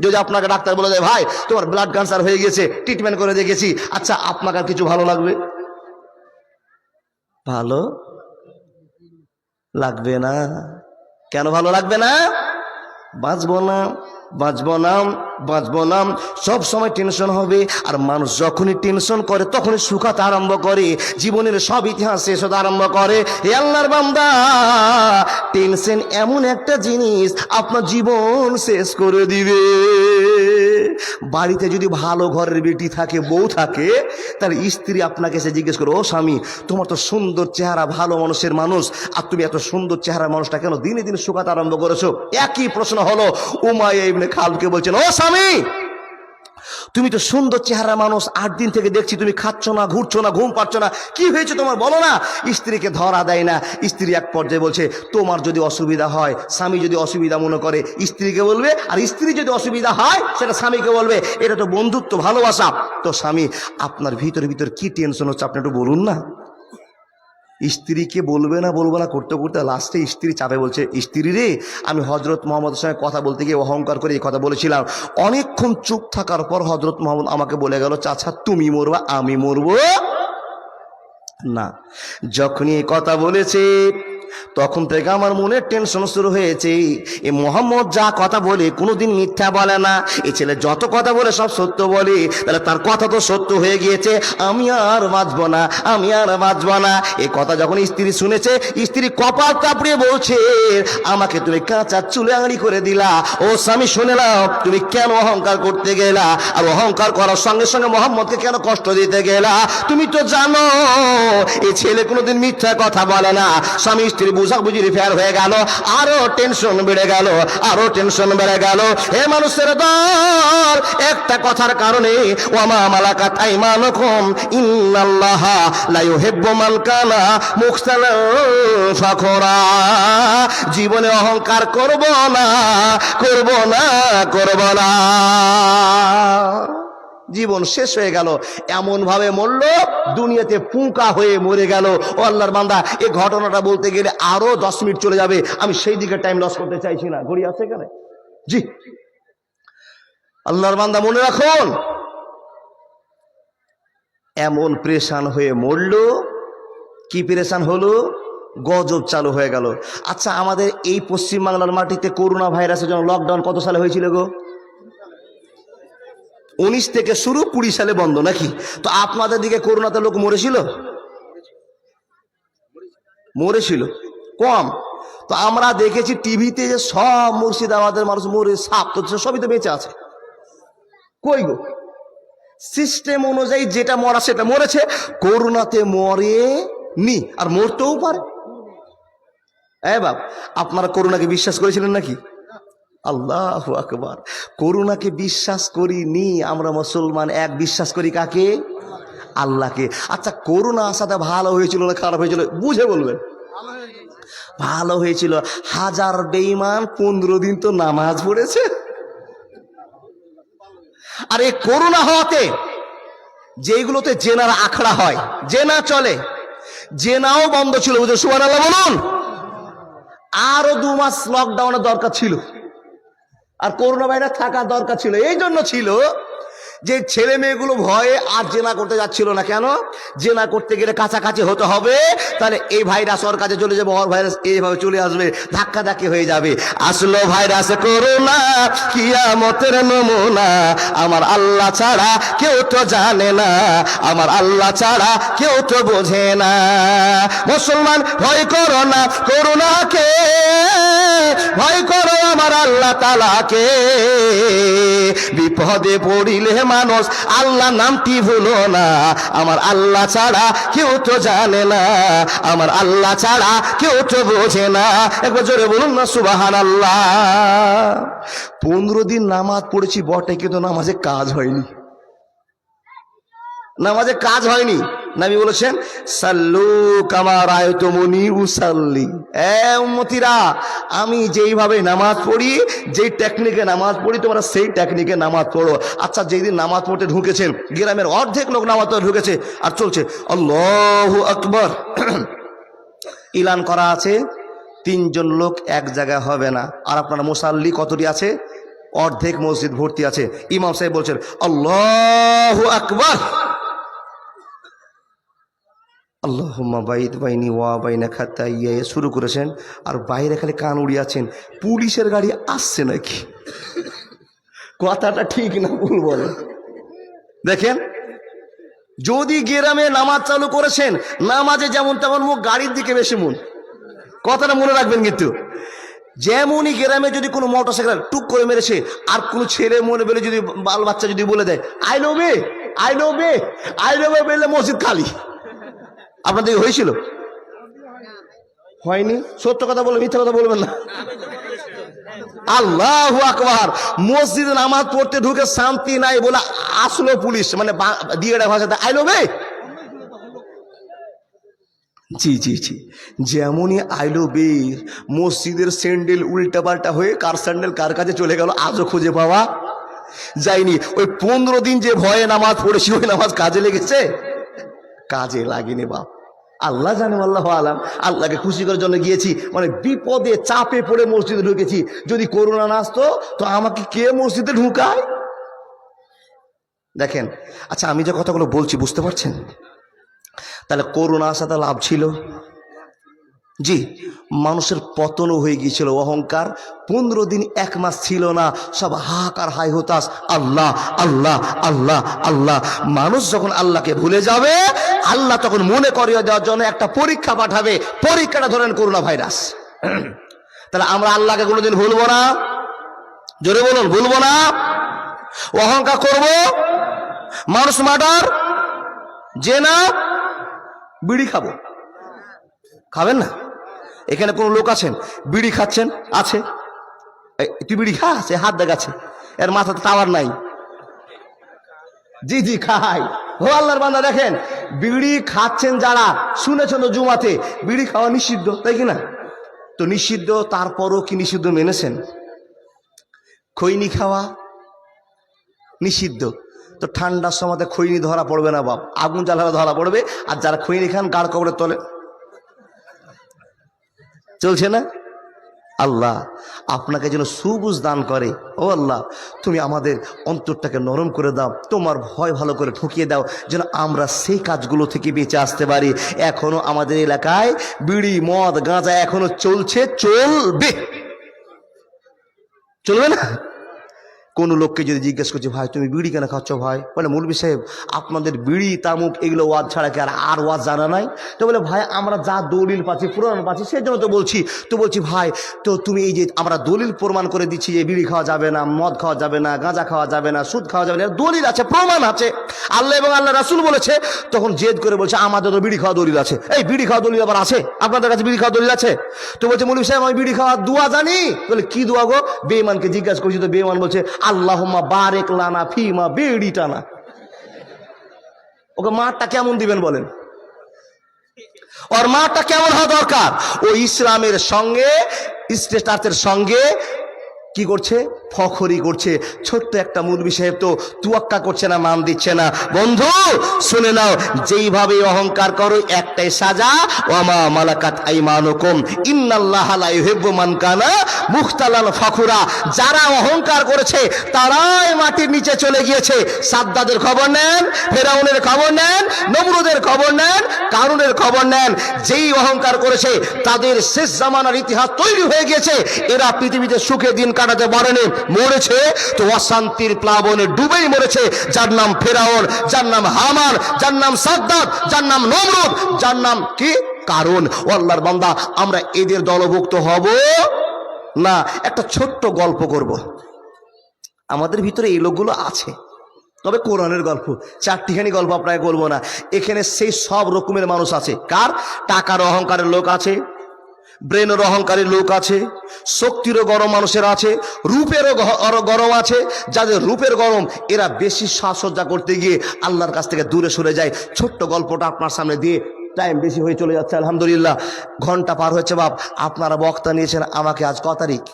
যদি আপনাকে ডাক্তার বলে দেয়, ভাই তোমার ব্লাড ক্যান্সার হয়ে গেছে, ট্রিটমেন্ট করে দেখেছি, আচ্ছা আপনাকে আর কিছু ভালো লাগবে? ভালো লাগবে না। কেন ভালো লাগবে না? বাঁচবো না, বাঁচবো না, বাঁচবো না, সব সময় টেনশন হবে। আর মানুষ যখনই টেনশন করে তখনই শুকাতে আরম্ভ করে, জীবনের সব ইতিহাস শেষ হতে আরম্ভ করে। হে আল্লাহর বান্দা, টেনশন এমন একটা জিনিস আপনার জীবন শেষ করে দিবে। বাড়িতে যদি ভালো ঘরের বেটি থাকে, বউ থাকে, তার স্ত্রী আপনাকে এসে জিজ্ঞেস করে, ও স্বামী তোমার তো সুন্দর চেহারা, ভালো মানুষের মানুষ, আর তুমি এত সুন্দর চেহারার মানুষটা কেন দিনে দিনে শুকাতে আরম্ভ করেছো? একই প্রশ্ন হলো। উমাইয়া ইবনে খালফকে বলছেন, ও স্বামী তুমি তো সুন্দর চেহারা মানুষ, 8 দিন থেকে দেখছি তুমি খাচ্ছ না, ঘুরছো না, ঘুম পাচ্ছ না, কি হয়েছে তোমার বলো না। স্ত্রীকে ধরা দেয় না। স্ত্রী এক পর্যায়ে বলছে তোমার যদি অসুবিধা হয়, স্বামী যদি অসুবিধা মনে করে স্ত্রীকে বলবে, আর স্ত্রী যদি অসুবিধা হয় সেটা স্বামীকে বলবে। এটা তো বন্ধুত্ব, ভালোবাসা। তো স্বামী, আপনার ভিতরে কি টেনশন হচ্ছে আপনি একটু বলুন না। স্ত্রীকে বলবে না করতে করতে লাস্টে স্ত্রী চাপে বলছে, স্ত্রী রে, আমি হজরত মোহাম্মদের সঙ্গে কথা বলতে গিয়ে অহংকার করে এই কথা বলেছিলাম। অনেকক্ষণ চুপ থাকার পর হজরত মোহাম্মদ আমাকে বলে গেল, চাচা তুমি মরবা, আমি মরবো না। যখনই এই কথা বলেছে তখন থেকে আমার মনে টেনশন শুরু হয়েছে। এই মোহাম্মদ যা কথা বলে কোনোদিন মিথ্যা বলে না। এই ছেলে যত কথা বলে সব সত্য বলে, তাহলে তার কথা তো সত্য হয়ে গিয়েছে। আমি আর বাঁচবো না, আমি আর বাঁচবো না। এই কথা যখন স্ত্রী শুনেছে, স্ত্রী কপাল চাপড়িয়ে বলছে, আমাকে তুমি কাঁচা চুলে আঙড়ি করে দিলা। ও স্বামী শুনে নাও, তুমি কেন অহংকার করতে গেলা, আর অহংকার করার সঙ্গে সঙ্গে মোহাম্মদকে কেন কষ্ট দিতে গেলা। তুমি তো জানো এই ছেলে কোনোদিন মিথ্যা কথা বলে না। স্বামী স্ত্রী বুঝাবুঝির ফের হয়ে গেল, আরো টেনশন বেড়ে গেল, আরো টেনশন বেড়ে গেল। হে মানুষের দল, একটা কথার কারণে, ওয়ামা মালাকাত আইমানুকুম ইন্নাল্লাহা লা ইউহিব্বু মান কানা মুখতালান ফাখরা। জীবনে অহংকার করব না, করব না, করব না। জীবন শেষ হয়ে গেল, এমন ভাবে মরল দুনিয়াতে পুঁকা হয়ে মরে গেল। ও আল্লাহর বান্দা, এই ঘটনাটা বলতে গেলে আরো 10 মিনিট চলে যাবে, আমি সেই দিকে টাইম লস করতে চাইছি না। ঘড়ি আছে এখানে? জি। আল্লাহর বান্দা মনে রাখুন, এমন প্রেশান হয়ে মরল। কি প্রেশান হলো? গজব চালু হয়ে গেল। আচ্ছা, আমাদের এই পশ্চিমবাংলার মাটিতে করোনা ভাইরাসের জন্য লকডাউন কত সালে হয়েছিল গো? 19 থেকে শুরু, 20 সালে বন্ধ নাকি? তো আপনাদের দিকে করোনাতে লোক মরেছিল কম। তো আমরা দেখেছি টিভিতে যে সব মুর্শিদাবাদের মানুষ মরে সাপ তো সবই তো বেঁচে আছে। কই গো? সিস্টেম অনুযায়ী যেটা মরা সেটা মরেছে, করোনাতে মরেনি, আর মরতেও পারে। বাপ, আপনারা করোনাকে বিশ্বাস করেছিলেন নাকি? আল্লাহু আকবার। করোনাকে বিশ্বাস করিনি আমরা মুসলমান, এক বিশ্বাস করি কাকে? আল্লাহকে। আচ্ছা, করোনা আসাতে ভালো হয়েছিল না খারাপ হয়েছিল বুঝে বলবেন? ভালো হয়েছিল। 1000 বেঈমান 15 দিন তো নামাজ পড়েছে। আর এই করোনা হওয়াতে যেগুলোতে জেনার আখড়া হয়, জেনা চলে, জেনাও বন্ধ ছিল। বুঝে সুবহানাল্লাহ বলুন। আরো 2 মাস লকডাউনের দরকার ছিল, আর করোনা ভাইরাস থাকার দরকার ছিল। এই জন্য ছিল যে ছেলে মেয়েগুলো ভয়ে আর জেনা করতে যাচ্ছিল না। কেন? জেনা করতে গেলে কাছাকাছি হতে হবে, তাহলে এই ভাইরাস ওর কাছে চলে যাবে, ওর ভাইরাস এইভাবে চলে আসবে, ধাক্কা ধাক্কি হয়ে যাবে। আসলো ভাইরাস করোনা, কিয়ামতের নমুনা। আমার আল্লাহ ছাড়া কেউ তো জানে না, আমার আল্লাহ ছাড়া কেউ তো বোঝে না। মুসলমান, ভয় করো না করোনাকে, ভয় করো আমার আল্লাহ তাআলাকে। বিপদে পড়িলে মানুষ আল্লাহ নামটি ভুলো না, আমার আল্লাহ ছাড়া কেউ তো জানে না, আমার আল্লাহ ছাড়া কেউ তো বোঝে না। একবার জোরে বলুন না সুবহানাল্লাহ। 15 দিন নামাজ পড়েছি বটে, কিন্তু নামাজে কাজ হয়নি। নামাজে কাজ হয়নি। নবী বলেছেন, সাল্লু কামা রাআইতুমুনি উসাল্লি। উম্মতিরা, আমি যেইভাবে নামাজ পড়ি, যেই টেকনিকে নামাজ পড়ি, তোমরা সেই টেকনিকে নামাজ পড়ো। আচ্ছা, যেই দিন নামাজ পড়তে ঢুকেছেন, গ্রামের অর্ধেক লোক নামাজ পড়তে ঢুকেছে, আর চলছে আল্লাহু আকবার। ইলান করা আছে 3 জন লোক এক জায়গায় হবে না। আর আপনার মুসাল্লি কতটি আছে? অর্ধেক মসজিদ ভর্তি আছে। ইমাম সাহেব বলছেন আল্লাহু আকবার, আল্লাহুম্মা বাইদ বাইনি ওয়া বাইনা খাতাইয়া শুরু করেছেন, আর বাইরে খালি কান উড়িয়েছেন পুলিশের গাড়ি আসছে নাকি। কথাটা ঠিক না ভুল বলেন? দেখেন, যদি গ্রামে নামাজ চালু করেছেন, নামাজে যেমন তেমন মুখ, গাড়ির দিকে বেশি মন। কথাটা মনে রাখবেন কিন্তু। যেমনই গ্রামে যদি কোনো মোটরসাইকেল টুক করে মেরেছে, আর কোনো ছেলে মনে বলে যদি বাল বাচ্চা যদি বলে দেয় I love you, I love you, I love you বললে মসজিদ খালি। আপনাদের হয়েছিল? হয়নি? সত্য কথা বলে মিথ্যা কথা বলবেন না। আল্লাহু আকবার। মসজিদে নামাজ পড়তে ঢুকে শান্তি নাই বলে আসলো পুলিশ, মানে দিয়েড়া ভাষাতে আইলো বে। জি জি জি, যেমনই আইলো বের, মসজিদের স্যান্ডেল উল্টা পাল্টা হয়ে কার স্যান্ডেল কার কাছে চলে গেল আজও খুঁজে পাওয়া যায়নি। ওই 15 দিন যে ভয়ে নামাজ পড়েছি ওই নামাজ কাজে লেগেছে? কাজে লাগেনি বাপ, আল্লাহ জানে, আল্লাহ আলাম। আল্লাহকে খুশি করার জন্য গিয়েছি, মানে বিপদে চাপে পড়ে মসজিদে ঢুকেছি। যদি করোনা না আসতো তো আমাকে কে মসজিদে ঢুকায়? দেখেন, আচ্ছা আমি যে কথাগুলো বলছি বুঝতে পারছেন? তাহলে করোনা আসাতে লাভ ছিল? জি, মানুষের পতনও হয়ে গিয়েছিল, অহংকার 15 দিন 1 মাস ছিল না, সব হাহাকার হাই হতাশ, আল্লাহ আল্লাহ আল্লাহ আল্লাহ। মানুষ যখন আল্লাহকে ভুলে যাবে, আল্লাহ তখন মনে করিয়ে দেওয়ার জন্য একটা পরীক্ষা পাঠাবে। পরীক্ষাটা ধরেন করোনা ভাইরাস। তাহলে আমরা আল্লাহকে কোনোদিন ভুলবো না? জোরে বলুন, ভুলবো না। অহংকার করব, মানুষ মার্ডার, যে না বিড়ি খাবো, খাবেন না? এখানে কোন লোক আছেন বিড়ি খাচ্ছেন? আছে? তুই বিড়ি খাস? হাত দেখাচ্ছে, এর মাথাতে টাওয়ার নাই। জি জি খাই। ও আল্লাহর বান্দা, দেখেন বিড়ি খাচ্ছেন যারা, শুনেছেন তো জুমাতে বিড়ি খাওয়া নিষিদ্ধ, তাই কি না? তো নিষিদ্ধ, তারপরও কি নিষিদ্ধ মেনেছেন? খৈনি খাওয়া নিষিদ্ধ, তো ঠান্ডার সময় খৈনি ধরা পড়বে না বাপ, আগুন জ্বালানো ধরা পড়বে। আর যারা খৈনি খান গাড় কবরে তলে চলছে না? আল্লাহ আপনাকে যেন সুবুঝ দান করে। ও আল্লাহ, তুমি আমাদের অন্তরটাকে নরম করে দাও, তোমার ভয় ভালো করে ঠকিয়ে দাও, যেন আমরা সেই কাজগুলো থেকে বেঁচে আসতে পারি। এখনো আমাদের এলাকায় বিড়ি মদ গাঁজা এখনো চলছে, চলবে, চলবে না? কোন লোককে যদি জিজ্ঞেস করছে, ভাই তুমি বিড়ি কেন খাচ্ছ ভাই? বলে মৌলভী সাহেব আপনাদের বিড়ি তামুক এগুলো ওয়াজ ছাড়া কি আর ওয়াজ জানা নাই? তো বলে ভাই আমরা যা দলিল পাচ্ছি প্রমাণ পাচ্ছি সেই জন্য তো বলছি। তো বলছি ভাই, তো তুমি এই যে আমরা দলিল প্রমাণ করে দিচ্ছি যে বিড়ি খাওয়া যাবে না, মদ খাওয়া যাবে না, গাঁজা খাওয়া যাবে না, সুদ খাওয়া যাবে না, দলিল আছে, প্রমাণ আছে, আল্লাহ এবং আল্লাহ রাসূল বলেছে। তখন জেদ করে বলছে আমাদের তো বিড়ি খাওয়া দলিল আছে। এই বিড়ি খাওয়া দলিল আবার আছে? আপনাদের কাছে বিড়ি খাওয়া দলিল আছে? তো বলছে মৌলভী সাহেব আমি বিড়ি খাওয়া দোয়া জানি। বলে কি দোয়া গো? বেঈমানকে জিজ্ঞাসা করছি, তো বেঈমান বলছে আল্লাহুম্মা বারিক লানা ফিমা বিড়ি টানা। ওকে মারটা কেমন দিবেন বলেন? ওর মারটা কেমন হওয়া দরকার? ও ইসলামের সঙ্গে, স্ট্যাটাসের সঙ্গে কি করছে? ফখরি করছে। ছোট্ট একটা মৌলভী সাহেব তো তুয়াক্কা করছে না, মান দিচ্ছে না। বন্ধু শুনে নাও, যেইভাবে অহংকার করো একটাই সাজা, ওয়ামা মালাকাত আইমানুকুম ইন্নাল্লাহা লা ইউহিব্বু মান কানা মুখতালান ফখুরা। যারা অহংকার করেছে তারাই মাটির নিচে চলে গিয়েছে। সাদ্দাদের খবর নেন, ফেরাউনের খবর নেন, নমরুদের খবর নেন, কারুনের খবর নেন। যেই অহংকার করেছে তাদের শেষ জামানার ইতিহাস তৈরি হয়ে গেছে। এরা পৃথিবীতে সুখে দিন কাটাতে পারেনি, মরেছে তো অশান্তির প্লাবনে ডুবেই মরেছে। যার নাম ফেরাউন, যার নাম হামান, যার নাম সাদ্দাত, যার নাম নমরুদ, যার নাম কি কারুন। ও আল্লাহর বান্দা, আমরা এদের দলভুক্ত হব না। একটা ছোট্ট গল্প করব। আমাদের ভিতরে এই লোকগুলো আছে, তবে কোরআনের গল্প, 4টিখানি গল্প আপনাকে বলবো না। এখানে সেই সব রকমের মানুষ আছে। কার? টাকার অহংকারের লোক আছে, ব্রেনের অহংকারের লোক আছে, শক্তিরও গরম মানুষের আছে, রূপেরও গরম আছে। যাদের রূপের গরম এরা বেশি সাজসজ্জা করতে গিয়ে আল্লাহর কাছ থেকে দূরে সরে যায়। ছোট্ট গল্পটা আপনার সামনে দিয়ে টাইম বেশি হয়ে চলে যাচ্ছে, আলহামদুলিল্লাহ ঘন্টা পার হয়েছে বাপ। আপনারা বক্তা নিয়েছেন আমাকে, আজ ক তারিখ?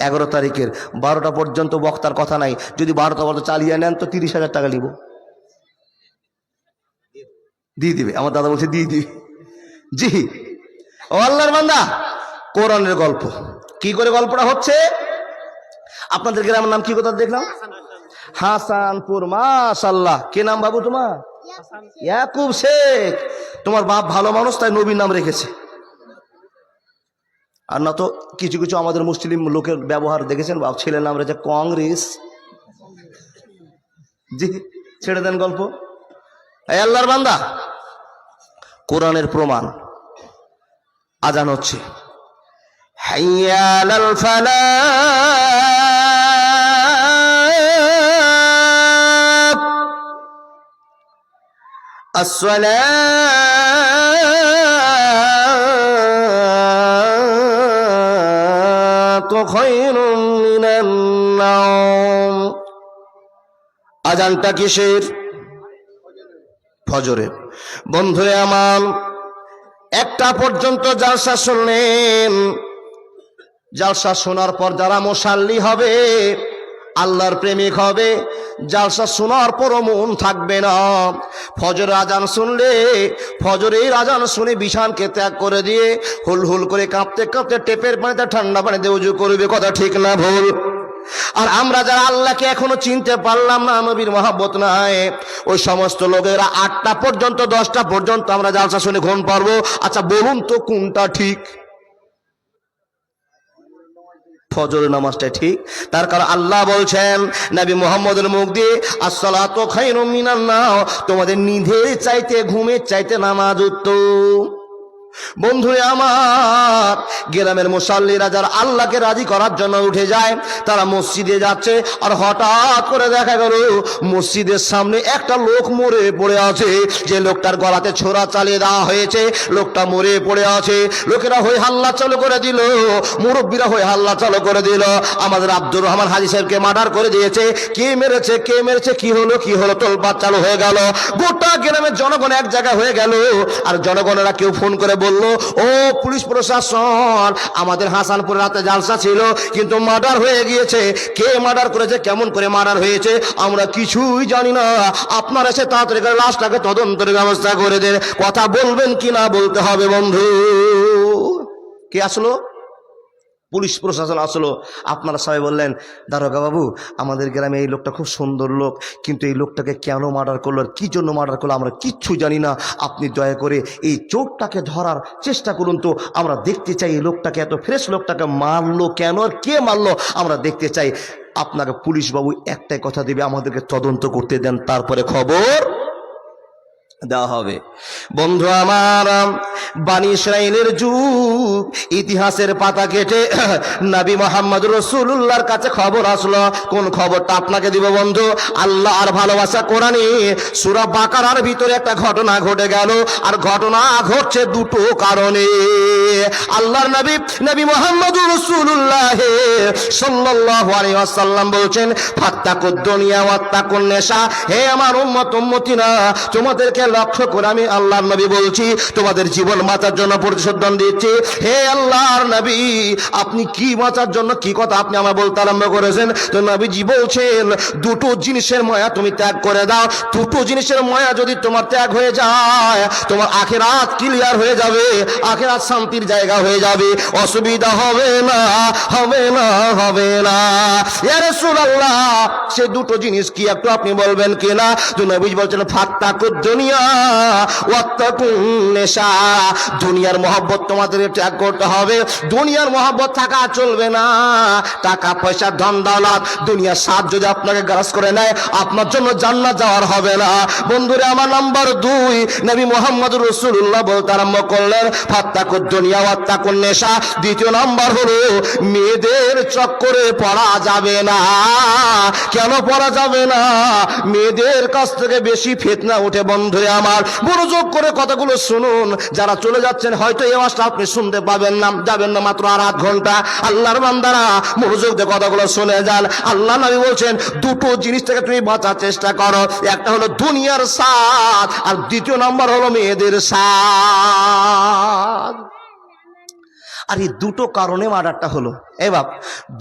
11 তারিখের 12টা পর্যন্ত বক্তার কথা নাই। যদি 12টা পর্যন্ত চালিয়ে নেন তো 30,000 টাকা নিব। দিয়ে দিবে, আমার দাদা বলছে দিয়ে দিবে। জি ও আল্লাহর বান্দা, কোরআনের গল্প। কি করে গল্পটা হচ্ছে? আপনাদের গ্রামের নাম কি কথা দেখলাম? হাসানপুর। মাশাআল্লাহ, কে নাম বাবু তোমার? ইয়াকুব শেখ। তোমার বাপ ভালো মানুষ, তাই নবীর নাম রেখেছে। আর না তো কিছু কিছু আমাদের মুসলিম লোকের ব্যবহার দেখেছেন, বাপ ছেলের নাম রয়েছে কংগ্রেস। জি ছেড়ে দেন গল্প। এই আল্লাহর বান্দা, কোরআনের প্রমাণ। আজান হচ্ছে, হাইয়া আলাল ফালাহ, আসসালাত আসসালাতু খায়রুম মিনান নাওম। আজানটা কিসের? ফজরের। বন্ধুরে আমার, একটা পর্যন্ত জালসা শুনলেন। জালসা শোনার পর যারা মুসাল্লি হবে, আল্লাহর প্রেমিক হবে, জালসা শোনার পরও মন থাকবে না। ফজরের আজান শুনলে, ফজরের আজান শুনে বিছানকে ত্যাগ করে দিয়ে হুল হুল করে কাঁপতে কাঁপতে টেপের পানিতে ঠান্ডা পানিতে উজু করবে। কথা ঠিক না ভুল? আর আমরা যারা আল্লাহকে এখনো চিনতে পারলাম না, নবীর মহব্বত নাই, ওই সমস্ত লোকেরা 8টা পর্যন্ত 10টা পর্যন্ত আমরা জালসা শুনে ঘুম পারবো। আচ্ছা বলুন তো কোনটা ঠিক? ফজরের নামাজটা ঠিক। তার কারণ আল্লাহ বলছেন নবী মুহাম্মদের মুখ দিয়ে, আসসালাতু খায়রুম মিনান নাওম, তোমাদের নিধের চাইতে ঘুমের চাইতে নামাজ উত্তম। বন্ধুরে আমার, গ্রামের মুসাল্লিরা যারা আল্লাহকে রাজি করার জন্য উঠে যায়, তারা মসজিদে যাচ্ছে, আর হঠাৎ করে দেখা গেল মসজিদের সামনে একটা লোক মরে পড়ে আছে। যে লোকটার গলাতে ছোরা চালিয়ে দেওয়া হয়েছে, লোকটা মরে পড়ে আছে। লোকেরা হয়ে হাল্লা চালু করে দিল, মুরব্বীরা হয়ে হাল্লা চালু করে দিল, আমাদের আব্দুর রহমান হাজী সাহেবকে মার্ডার করে দিয়েছে। কে মেরেছে, কে মেরেছে, কি হলো কি হলো, তোলপাড় চালু হয়ে গেল। গোটা গ্রামের জনগণ এক জায়গায় হয়ে গেল। আর জনগণেরা কেউ ফোন করে বলল, ও পুলিশ প্রশাসন, আমাদের হাসানপুর রাতে জালসা ছিল কিন্তু মার্ডার হয়ে গিয়েছে। কে মার্ডার করেছে, কেমন করে মার্ডার হয়েছে আমরা কিছুই জানি না, আপনারা এসে তাড়াতাড়ি করে লাশটাকে তদন্তের ব্যবস্থা করে দেন। কথা বলবেন কি না বলতে হবে বন্ধু। কে আসলো? পুলিশ প্রশাসন আসলো। আপনারা সবাই বললেন, দারোগা বাবু, আমাদের গ্রামে এই লোকটা খুব সুন্দর লোক, কিন্তু এই লোকটাকে কেন মার্ডার করলো, আর কি জন্য মার্ডার করলো আমরা কিচ্ছু জানি না। আপনি দয়া করে এই চোরটাকে ধরার চেষ্টা করুন তো, আমরা দেখতে চাই এই লোকটাকে, এত ফ্রেশ লোকটাকে মারলো কেন, আর কে মারলো আমরা দেখতে চাই। আপনাকে পুলিশ বাবু একটাই কথা দেবে, আমাদেরকে তদন্ত করতে দেন, তারপরে খবর দেওয়া হবে। বন্ধু আমার, বানী ইসরাইলের যুগ, ইতিহাসের পাতা কেটে নবী মুহাম্মদ রাসূলুল্লাহর কাছে খবর আসলো। কোন খবরটা আপনাকে দিব বন্ধু? আল্লাহ আর ভালোবাসা কোরআনে সূরা বাকারার ভিতরে একটা ঘটনা ঘটে গেল, আর ঘটনা ঘটছে দুটো কারণে। আল্লাহর নবী নবী মুহাম্মদ রাসূলুল্লাহ সাল্লাল্লাহু আলাইহি ওয়াসাল্লাম বলছেন, ফাত্তাকুদ দুনিয়া ওয়াত্তাকুন নেশা। হে আমার উম্মত উম্মতিনা, তোমাদেরকে লক্ষ্য করে আমি আল্লাহর নবী বলছি, তোমাদের জীবন বাঁচার জন্য প্রতিশোধন দিচ্ছি। হে আল্লাহর নবী, আপনি কি বাঁচার জন্য কি কথা আপনি আমার বলতে আরম্ভ করেছেন? তো নবীজি বলছেন, দুটো জিনিসের মায়া তুমি ত্যাগ করে দাও। দুটো জিনিসের মায়া যদি তোমার ত্যাগ হয়ে যায়, তোমার আখিরাত ক্লিয়ার হয়ে যাবে, আখিরাত শান্তির জায়গা হয়ে যাবে, অসুবিধা হবে না, হবে না, হবে না। ইয়া রাসূলুল্লাহ, সে দুটো জিনিস কি একটু আপনি বলবেন কিনা? তো নবীজি বলছেন, ফাত্তাকুদ দুনিয়া ওয়াত্তাকুন নেশা। দুনিয়ার মহব্বত তোমাদের ত্যাগ করতে হবে। দুনিয়ার মহব্বত থাকা চলবে না। টাকা পয়সা ধন দৌলত দুনিয়ার স্বাদ যদি আপনাকে গ্রাস করে নেয়, আপনার জন্য জান্নাত যাওয়ার হবে না। বন্ধুরে আমার, নাম্বার 2, নবী মুহাম্মদ রাসূলুল্লাহ বলতে আরম্ভ করলেন, ফাত্তাকুদ দুনিয়া ওয়াত্তাকুন নেশা। দ্বিতীয় নাম্বার হলো, মেয়েদের চক্করে পড়া যাবে না। কেন পড়া যাবে না? মেয়েদের কাছ থেকে বেশি ফিতনা উঠে। বন্ধুরে আমার, মনোযোগ করে কথাগুলো শুনুন। যারা চলে যাচ্ছেন, হয়তো এই আওয়াজটা আপনি শুনতে পাবেন না, যাবেন না মাত্র আর 8 ঘন্টা। আল্লাহর বান্দারা, মনোযোগ দিয়ে কথাগুলো শুনে যান। আল্লাহ নবী বলছেন, দুটো জিনিস থেকে তুমি বাঁচার চেষ্টা করো। একটা হলো দুনিয়ার স্বাদ, আর দ্বিতীয় নাম্বার হলো মেয়েদের স্বাদ। আর এই দুটো কারণে মার্ডারটা হলো। এ বাপ,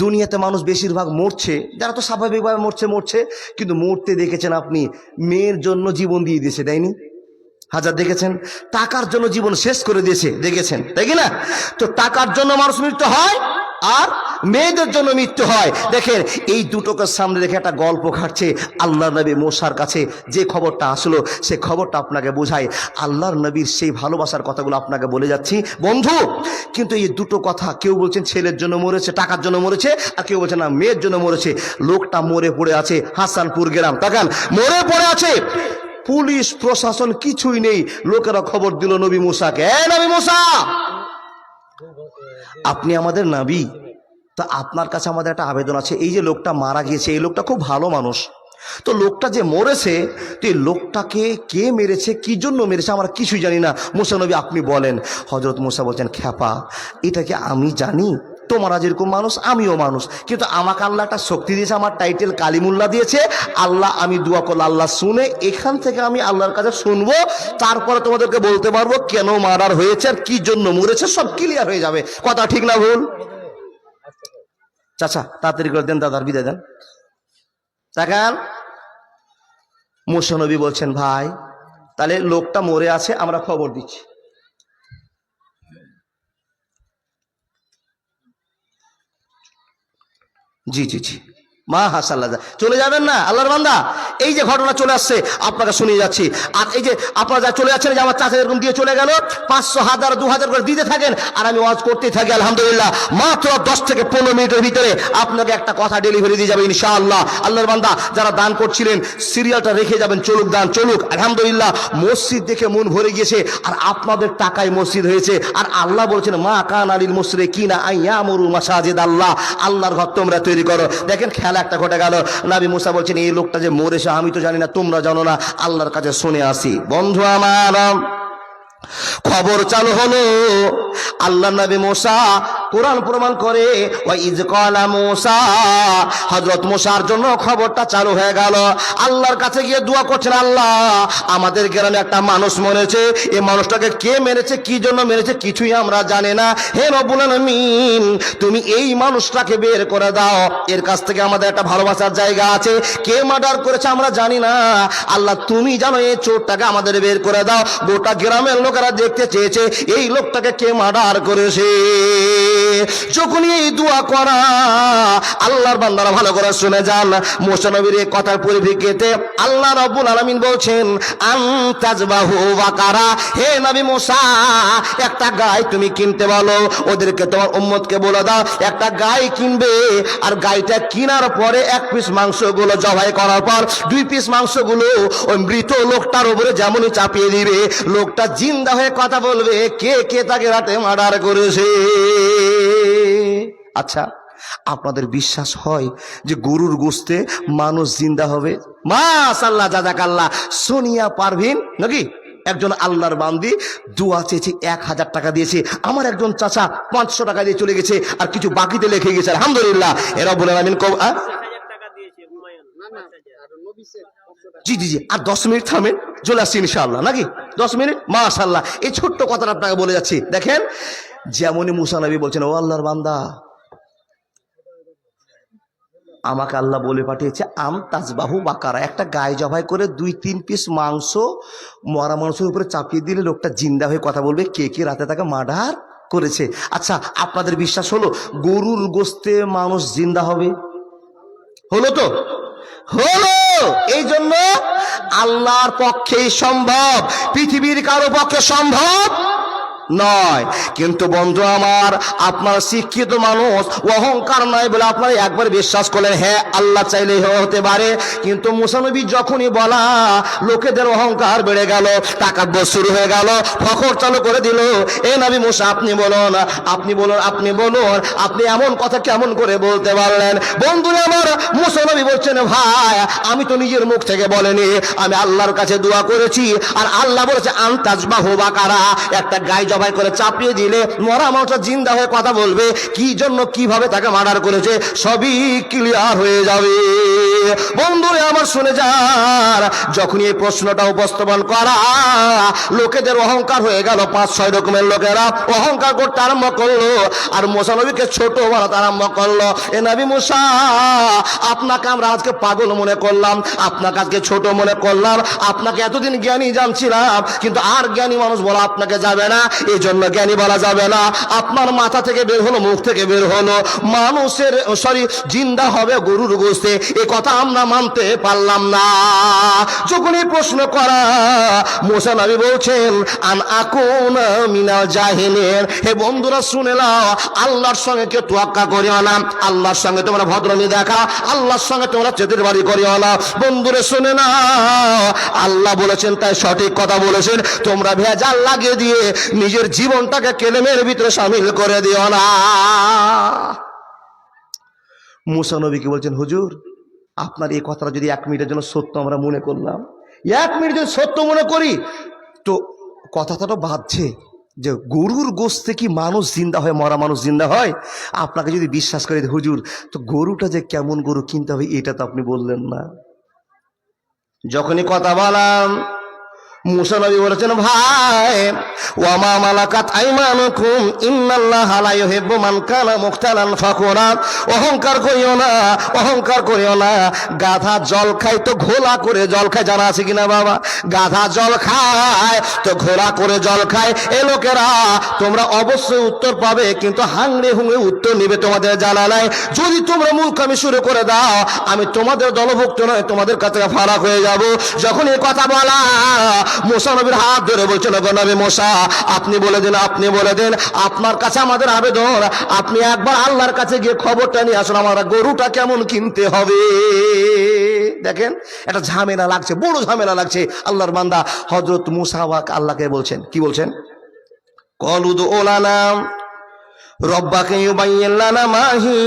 দুনিয়াতে মানুষ বেশিরভাগ মরছে, যারা তো স্বাভাবিকভাবে মরছে, কিন্তু মরতে দেখেছেন আপনি মেয়ের জন্য জীবন দিয়ে দিয়েছে, তাইনি? হাজার দেখেছেন, টাকার জন্য জীবন শেষ করে দিয়েছে, দেখেছেন, তাই কি না? তো টাকার জন্য মানুষ মৃত্যু হয়, আর মেয়েদের জন্য মৃত্যু হয়। দেখেন, এই দুটোকে সামনে রেখে একটা গল্প ঘটছে। আল্লাহর নবী মুসার কাছে যে খবরটা আসলো, সে খবরটা আপনাকে বোঝায়। আল্লাহর নবীর সেই ভালোবাসার কথাগুলো আপনাকে বলে যাচ্ছি বন্ধু। কিন্তু এই দুটো কথা, কেউ বলছেন ছেলের জন্য মরেছে, টাকার জন্য মরেছে, আর কেউ বলছেন না মেয়ের জন্য মরেছে। লোকটা মরে পড়ে আছে হাসানপুর গ্রাম, তাকান, মরে পড়ে আছে। পুলিশ প্রশাসন কিছুই নেই। লোকেরা খবর দিল নবী মুসাকে, এ নবী মুসা, আপনি আমাদের নবী, তা আপনার কাছে আমাদের একটা আবেদন আছে। এই যে লোকটা মারা গিয়েছে, এই লোকটা খুব ভালো মানুষ, তো লোকটা যে মরেছে, তো এই লোকটাকে কে মেরেছে, কি জন্য মেরেছে আমরা কিছুই জানি না। মুসা নবী, আপনি বলেন। হযরত মুসা বলছেন, খ্যাপা, এটা কি আমি জানি? তোমরা যেরকম মানুষ আমিও মানুষ, কিন্তু আমাকে আল্লাহ একটা শক্তি দিয়েছে, আমার টাইটেল কালিমুল্লাহ দিয়েছে। আল্লাহ, আমি দোয়া করলে আল্লাহ শুনে, এখান থেকে আমি আল্লাহর কাছে শুনবো, তারপরে তোমাদেরকে বলতে পারবো কেন মার্ডার হয়েছে আর কি জন্য মরেছে, সব ক্লিয়ার হয়ে যাবে। কথা ঠিক না ভুল? চাচা তাড়াতাড়ি করে দেন, দাদার বিদায় দেন। দেখেন মুসা নবী বলছেন, ভাই তাহলে লোকটা মরে আছে, আমরা খবর দিচ্ছি। জি জি জি, মা হাসাল্লাহ, চলে যাবেন না আল্লাহর বান্দা। এই যে ঘটনা চলে আসছে আপনাকে শুনিয়ে যাচ্ছি। আর এই যে আপনারা যা চলে যাচ্ছেন, যে আমার চাচা এরকম দিয়ে চলে গেল, 500, 1000, 2000 করে দিতে থাকেন, আর আমি ওয়াজ করতেই থাকি। আলহামদুলিল্লাহ মাত্র 10 থেকে 15 মিনিটের ভিতরে আপনাকে একটা কথা ডেলিভারি দিয়ে যাবে ইনশাআল্লাহ। আল্লাহর বান্দা যারা দান করছিলেন সিরিয়ালটা রেখে যাবেন, চলুক দান চলুক। আলহামদুলিল্লাহ মসজিদ দেখে মন ভরে গিয়েছে, আর আপনাদের টাকায় মসজিদ হয়েছে। আর আল্লাহ বলছেন, মা কান আলিল মুশরিকিনা আইয়ামুরু মাসাজিদ আল্লাহ, আল্লাহর ঘর তোমরা তৈরি করো। দেখেন খেলা একটা ঘটে গেল। নবী মুসা বলছেন, এই লোকটা যে মরেছে আমি তো জানি না, তোমরা জানো না, আল্লাহর কাছে শুনে আসি। বন্ধু আমার, খবর চালু হলো। আল্লাহ নবী মুসা, কোরআন প্রমাণ করে, ওয়াইজ ক্বালা মুসা, হযরত মুসার জন্য খবরটা চালু হয়ে গেল। আল্লাহর কাছে গিয়ে দোয়া করছেন, আল্লাহ আমাদের গ্রামে একটা মানুষ মরেছে, এই মানুষটাকে কে মেরেছে, কি জন্য মেরেছে কিছুই আমরা জানি না। হে রব্বুল আলামিন, তুমি এই মানুষটাকে বের করে দাও, এর কাছ থেকে আমাদের একটা ভালোবাসার জায়গা আছে, কে মার্ডার করেছে আমরা জানি না। আল্লাহ তুমি জানো, এই চোরটাকে আমাদের বের করে দাও। গোটা গ্রামের লোকেরা দেখতে চেয়েছে এই লোকটাকে কে মার্ডার করেছে। যখনই এই দোয়া করা, আল্লাহর বান্দারা ভালো করে শুনে যান, মুসা নবীর এই কথার পরিপ্রেক্ষিতে আল্লাহ রাব্বুল আলামিন বলছেন, আনতাজবাহু বাকারা, হে নবী মুসা একটা গায় তুমি কিনতে বলো, ওদেরকে তোমার উম্মতকে বলে দাও একটা গায় কিনবে, আর গায়টা কেনার পরে 1 পিস মাংসগুলো জবাই করার পর 2 পিস মাংসগুলো ওই মৃত লোকটার উপরে যেমনই চাপিয়ে দিবে, লোকটা জিন্দা হয়ে কথা বলবে কে কে তাকে রাতে মার্ডার করেছে। আচ্ছা আপনাদের বিশ্বাস হয় যে গরুর গোশতে মানুষ জিন্দা হবে? মাশাআল্লাহ, জাযাকাল্লাহ। সোনিয়া পারভিন নাকি একজন আল্লাহর বান্দি দোয়া চেয়েছে, 1000 টাকা দিয়েছে। আমার একজন চাচা 500 টাকা দিয়ে চলে গেছে, আর কিছু বাকিতে লিখে গেছে। আলহামদুলিল্লাহ, এরা বলে আমিন। জি জি জি, আর 10 মিনিট থামেন, চলে আসছি ইনশাআল্লাহ নাকি 10 মিনিট। মাশাআল্লাহ, এই ছোট্ট কথাটা আপনাকে বলে যাচ্ছি। দেখেন যেমনই মুসা নবী বলছেন, ও আল্লাহর বান্দা, আমাকে আল্লাহ বলে পাঠিয়েছে তাজবাহু বাকারা, একটা গায়ে জবাই করে 2-3 পিস মাংস মরা মানুষের উপরে চাপিয়ে দিলে লোকটা জিন্দা হয়ে কথা বলবে কে কে রাতে তাকে মার্ডার করেছে। আচ্ছা আপনাদের বিশ্বাস হলো গরুর গোশতে মানুষ জিন্দা হবে? হলো তো? হলো। এই জন্য আল্লাহর পক্ষেই সম্ভব, পৃথিবীর কারো পক্ষে সম্ভব নয়। কিন্তু বন্ধু আমার, আপনার শিক্ষিত মানুষ, অহংকার নয় বলে আপনারা একবার বিশ্বাস করলেন, হ্যাঁ আল্লাহ চাইলে হতে পারে। কিন্তু মুসা নবী যখনই বলা, লোকেদের অহংকার বেড়ে গেল, তাকাব্বুর শুরু হয়ে গেল, ফখর চালু করে দিল। এ নবী মুসা আপনি বলুন, আপনি বলুন, আপনি বলুন, আপনি এমন কথা কেমন করে বলতে পারলেন? বন্ধুরা আমার, মুসা নবী বলছেন, ভাই আমি তো নিজের মুখ থেকে বলিনি, আমি আল্লাহর কাছে দোয়া করেছি, আর আল্লাহ বলেছে আনতাজবাহু বাকারা, একটা গাই জবাই করে চাপিয়ে দিলে মরা মানুষটা জিন্দা হয়ে কথা বলবে, কি জন্য কিভাবে তাকে মার্ডার করেছে সবই ক্লিয়ার হয়ে যাবে। বন্ধুরা আমার শুনে যান, যখন এই প্রশ্নটা উপস্থাপন করা, লোকেদের অহংকার হয়ে গেল। 5-6 রকমের লোকেরা অহংকার করতে আরম্ভ করলো, আর মুসা নবীকে ছোট বানাতে আরম্ভ করলো। এ নবী মুসা, আপনাকে আমরা আজকে পাগল মনে করলাম, আপনাকে আজকে ছোট মনে করলাম, আপনাকে এতদিন জ্ঞানী জানছিলাম, কিন্তু আর জ্ঞানী মানুষ বলা আপনাকে যাবে না, এই জন্য জ্ঞানী বলা যাবে না। আপনার মাথা থেকে বের হলো, মুখ থেকে বের হলো মানুষের জিন্দা হবে গরুর গোশতে, এ কথা আমরা মানতে পারলাম না। যখন এই প্রশ্ন করা, মুসা নবী বলছেন আন আকুনা মিনাল জাহিলিন, হে বন্ধুরা শুনে নাও, আল্লাহর সঙ্গে কেউ তোয়াক্কা করিও না, আল্লাহর সঙ্গে তোমরা ভদ্রমি দেখা, আল্লাহর সঙ্গে তোমরা চেতের বাড়ি করিও না। বন্ধুরা শুনে নাও, আল্লাহ বলেছেন তাই সঠিক কথা বলেছেন, তোমরা ভেজাল লাগিয়ে দিয়ে নিজের জীবনটাকে কেলেমের ভিতরে শামিল করে দিও না। মুসা নবীকে বলছেন, হুজুর আপনার এই কথাটা যদি 1 মিনিটের জন্য সত্য আমরা মনে করলাম, 1 মিনিট যদি সত্য মনে করি, তো কথাটা তো বাঁধছে, যে গরুর গোশতে কি মানুষ জিন্দা হয়, মরা মানুষ জিন্দা হয়? আপনাকে যদি বিশ্বাস করে হুজুর, তো গরুটা যে কেমন গরু কিনতে হবে এটা তো আপনি বললেন না। যখনই কথা বলাম, মুসা নবী বলেছেন, ভাই ওয়ামা মালাকাত আইমানুকুম ইন্নাল্লাহা লা ইউহিব্বু মান কানা মুখতালান ফাকুরা। অহংকার করিও না, অহংকার করিও না। গাধা জল খায় তো ঘোলা করে জল খায়, জানা আছে কিনা বাবা? গাধা জল খায় তো ঘোলা করে জল খায়। এ লোকেরা তোমরা অবশ্যই উত্তর পাবে, কিন্তু হাংড়ে হুংড়ে উত্তর নিবে তোমাদের জানা নাই। যদি তোমরা মূর্খামি শুরু করে দাও, আমি তোমাদের দলভুক্ত নয়, তোমাদের কাছে ফারাক হয়ে যাব। যখন এই কথা বলা, মুসা নবীর হাত ধরে বলছেন, গো নবী মুসা, আপনি বলে দিন, আপনি বলে দিন, আপনার কাছে আমাদের আবেদন, আপনি একবার আল্লাহর কাছে গিয়ে খবরটা নিয়ে আসুন, আমার গরুটা কেমন কিনতে হবে। দেখেন, একটা ঝামেলা লাগছে, বড় ঝামেলা লাগছে। আল্লাহর বান্দা হযরত মুসা আল্লাহকে বলছেন, কি বলছেন? কলুদ ওলানা রব্বাকে ইউবাইয়িন লানা মাহি।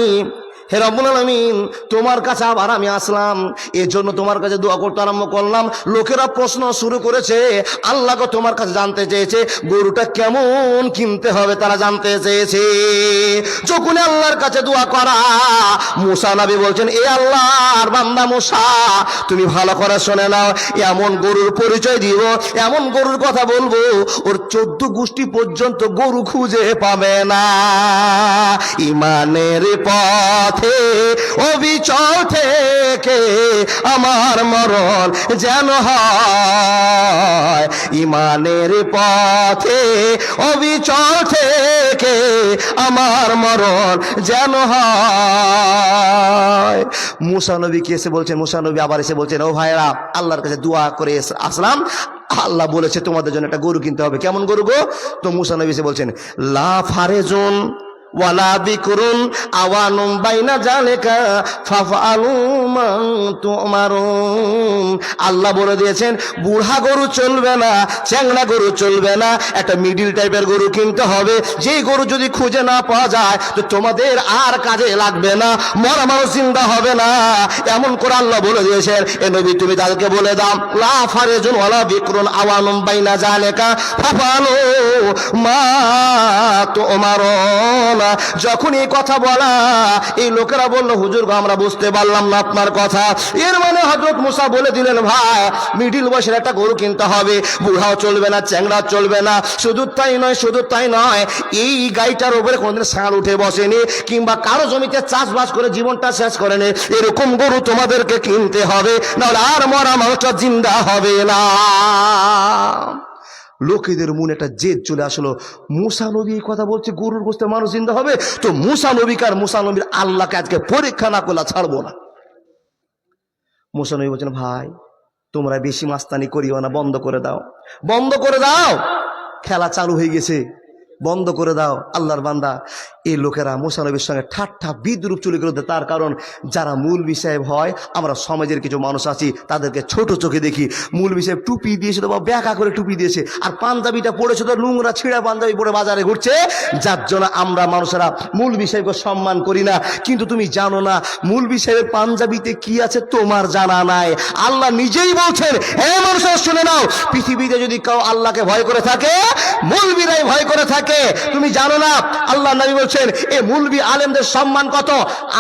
হে রব্বুল আলামিন, তোমার কাছে আবার আমি আসলাম, এর জন্য তোমার কাছে দোয়া করতে আরম্ভ করলাম। লোকেরা প্রশ্ন শুরু করেছে, আল্লাহকে তোমার কাছে জানতে চেয়েছে গরুটা কেমন কিনতে হবে, তারা জানতে চেয়েছে। যখন আল্লাহর কাছে দোয়া করা, মুসা নবী বলছেন, এ আল্লাহর বান্দা মুসা, তুমি ভালো করে শুনে নাও, এমন গরুর পরিচয় দিব, এমন গরুর কথা বলবো, ওর 14 গোষ্ঠী পর্যন্ত গরু খুঁজে পাবে না। ইমানের পথ অবিচল থেকে আমার মরণ যেন হয়, ইমানের পথে অবিচল থেকে আমার মরণ যেন হয়। মুসা নবীকে এসে বলছেন, মুসা নবী আবার এসে বলছেন, ও ভাইরা, আল্লাহর কাছে দোয়া করে আসলাম, আল্লাহ বলেছে তোমাদের জন্য একটা গরু কিনতে হবে। কেমন গরু গো? তো মুসা নবী এসে বলছেন, লা ফারেজুন ওয়ালা বিকরুন আওয়ানুম বাইনা জালিকা ফাফআলু মা তুমারুন। আল্লাহ বলে দিয়েছেন, বুড়া গরু চলবে না, চ্যাংড়া গরু চলবে না, একটা মিডিল টাইপের গরু কিনতে হবে। যেই গরু যদি খুঁজে না পাওয়া যায়, তো তোমাদের আর কাজে লাগবে না, মরা মানুষ জিন্দা হবে না, এমন করে আল্লাহ বলে দিয়েছেন। এ নবী, তুমি তাদেরকে বলে দাও, লা ফারেজুন ওয়ালা বিকরুন আওয়ানুম বাইনা জালিকা ফাফআলু মা তুমারুন। যখন এই কথা বলা, এই লোকেরা বলল, হুজুর গো, আমরা বুঝতে পারলাম না আপনার কথা। এর মানে হযরত মুসা বলে দিলেন, ভাই মিডিল বয়সের একটা গরু কিনতে হবে, বুড়াও চলবে না, চ্যাংড়া চলবে না। শুধু তাই নয়, শুধু তাই নয়, এই গাইটার উপরে কোনদিন ষাঁড় উঠে বসেনি, কিংবা কারো জমিতে চাষবাস করে জীবনটা শেষ করেনি, এরকম গরু তোমাদেরকে কিনতে হবে, নাহলে আর মরা মানুষটা জিন্দা হবে না। লোকেদের মনে একটা জেদ চলে আসলো, মুসা নবী এই কথা বলছে, গরুর গোশতে মানুষ জিন্দা হবে, তো মুসা নবীকে আর মুসা নবীর আল্লাহকে আজকে পরীক্ষা না করলে ছাড়বো না। মুসা নবী বলছেন, ভাই তোমরা বেশি মাস্তানি করিও না, বন্ধ করে দাও, বন্ধ করে দাও, খেলা চালু হয়ে গেছে, বন্ধ করে দাও। আল্লাহর বান্দা, এই লোকেরা মুসা নবীর সঙ্গে ঠাট্টা বিদ্রুপ চলে গেল। তার কারণ, যারা মৌলভী সাহেব হয়, আমরা সমাজের কিছু মানুষ আছি, তাদেরকে ছোট চোখে দেখি। মৌলভী সাহেব টুপি দিয়েছে তো বা ব্যাকা করে টুপি দিয়েছে, আর পাঞ্জাবিটা পড়েছে তো নোংরা ছিঁড়া পাঞ্জাবি পরে বাজারে ঘুরছে, যার জন্য আমরা মানুষেরা মৌলভী সাহেবকে সম্মান করি না। কিন্তু তুমি জানো না মৌলভী সাহেবের পাঞ্জাবিতে কি আছে, তোমার জানা নাই। আল্লাহ নিজেই বলছেন, হে মানুষেরা শুনে নাও, পৃথিবীতে যদি কেউ আল্লাহকে ভয় করে থাকে, মৌলভীরাই ভয় করে থাকে। তুমি জানো না, আল্লাহ নবী বলছেন, এই মৌলভী আলেমদের সম্মান কত।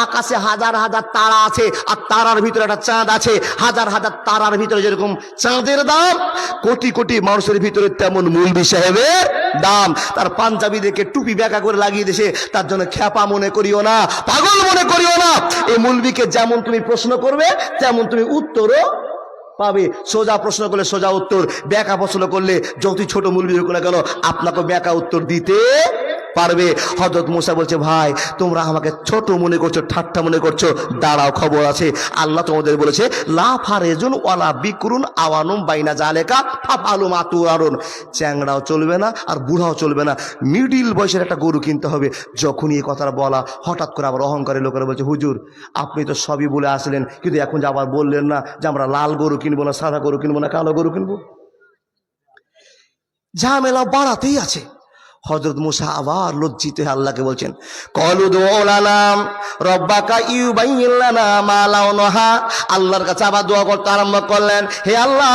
আকাশে হাজার হাজার তারা আছে, আর তারার ভিতরে একটা চাঁদ আছে। হাজার হাজার তারার ভিতরে যেরকম চাঁদের দাম, কোটি কোটি মানুষের ভিতরে তেমন মৌলভী সাহেবের দাম। তার পাঞ্জাবি দেখে টুপি ব্যাকা করে লাগিয়ে দিয়েছে, তার জন্য খ্যাপা মনে করিও না, পাগল মনে করিও না। এই মৌলভীকে যেমন তুমি প্রশ্ন করবে, তেমন তুমি উত্তরও পাবে। সোজা প্রশ্ন করলে সোজা উত্তর, ব্যাকা প্রশ্ন করলে যতই ছোট মৌলভী হোক না কেন, আপনাকে ব্যাকা উত্তর দিতে পারবে। হযরত মুসা বলছে, ভাই তোমরা আমাকে ছোট মনে করছো, ঠাট্টা মনে করছো, দাঁড়াও, খবর আছে। আল্লাহ তোমাদের বলেছে, লা ফারেজুন ওয়ালা বিকরুন আওয়ানুম বাইনা জালেকা ফাফআলু মা তুআরুন। চ্যাংড়াও চলবে না, আর বুড়াও চলবে না, মিডিল বয়সের একটা গরু কিনতে হবে। যখনই এই কথাটা বলা, হঠাৎ করে আবার অহংকারী লোকেরা বলছে, হুজুর আপনি তো সবই বলে আসলেন, কিন্তু এখন যে আবার বললেন না যে আমরা লাল গরু কিনবো না, সাদা গরু কিনবো না, কালো গরু কিনবো। ঝামেলা বাড়াতেই আছে। হযরত মুসা আবার লজ্জিত হয়ে আল্লাহকে বলছেন, কলু দুউ লানা রব্বাকা ইউবাইয়িন লানা মা লাউনুহা। আল্লাহর কাছে আবার দোয়া করতে আরম্ভ করলেন, হে আল্লাহ,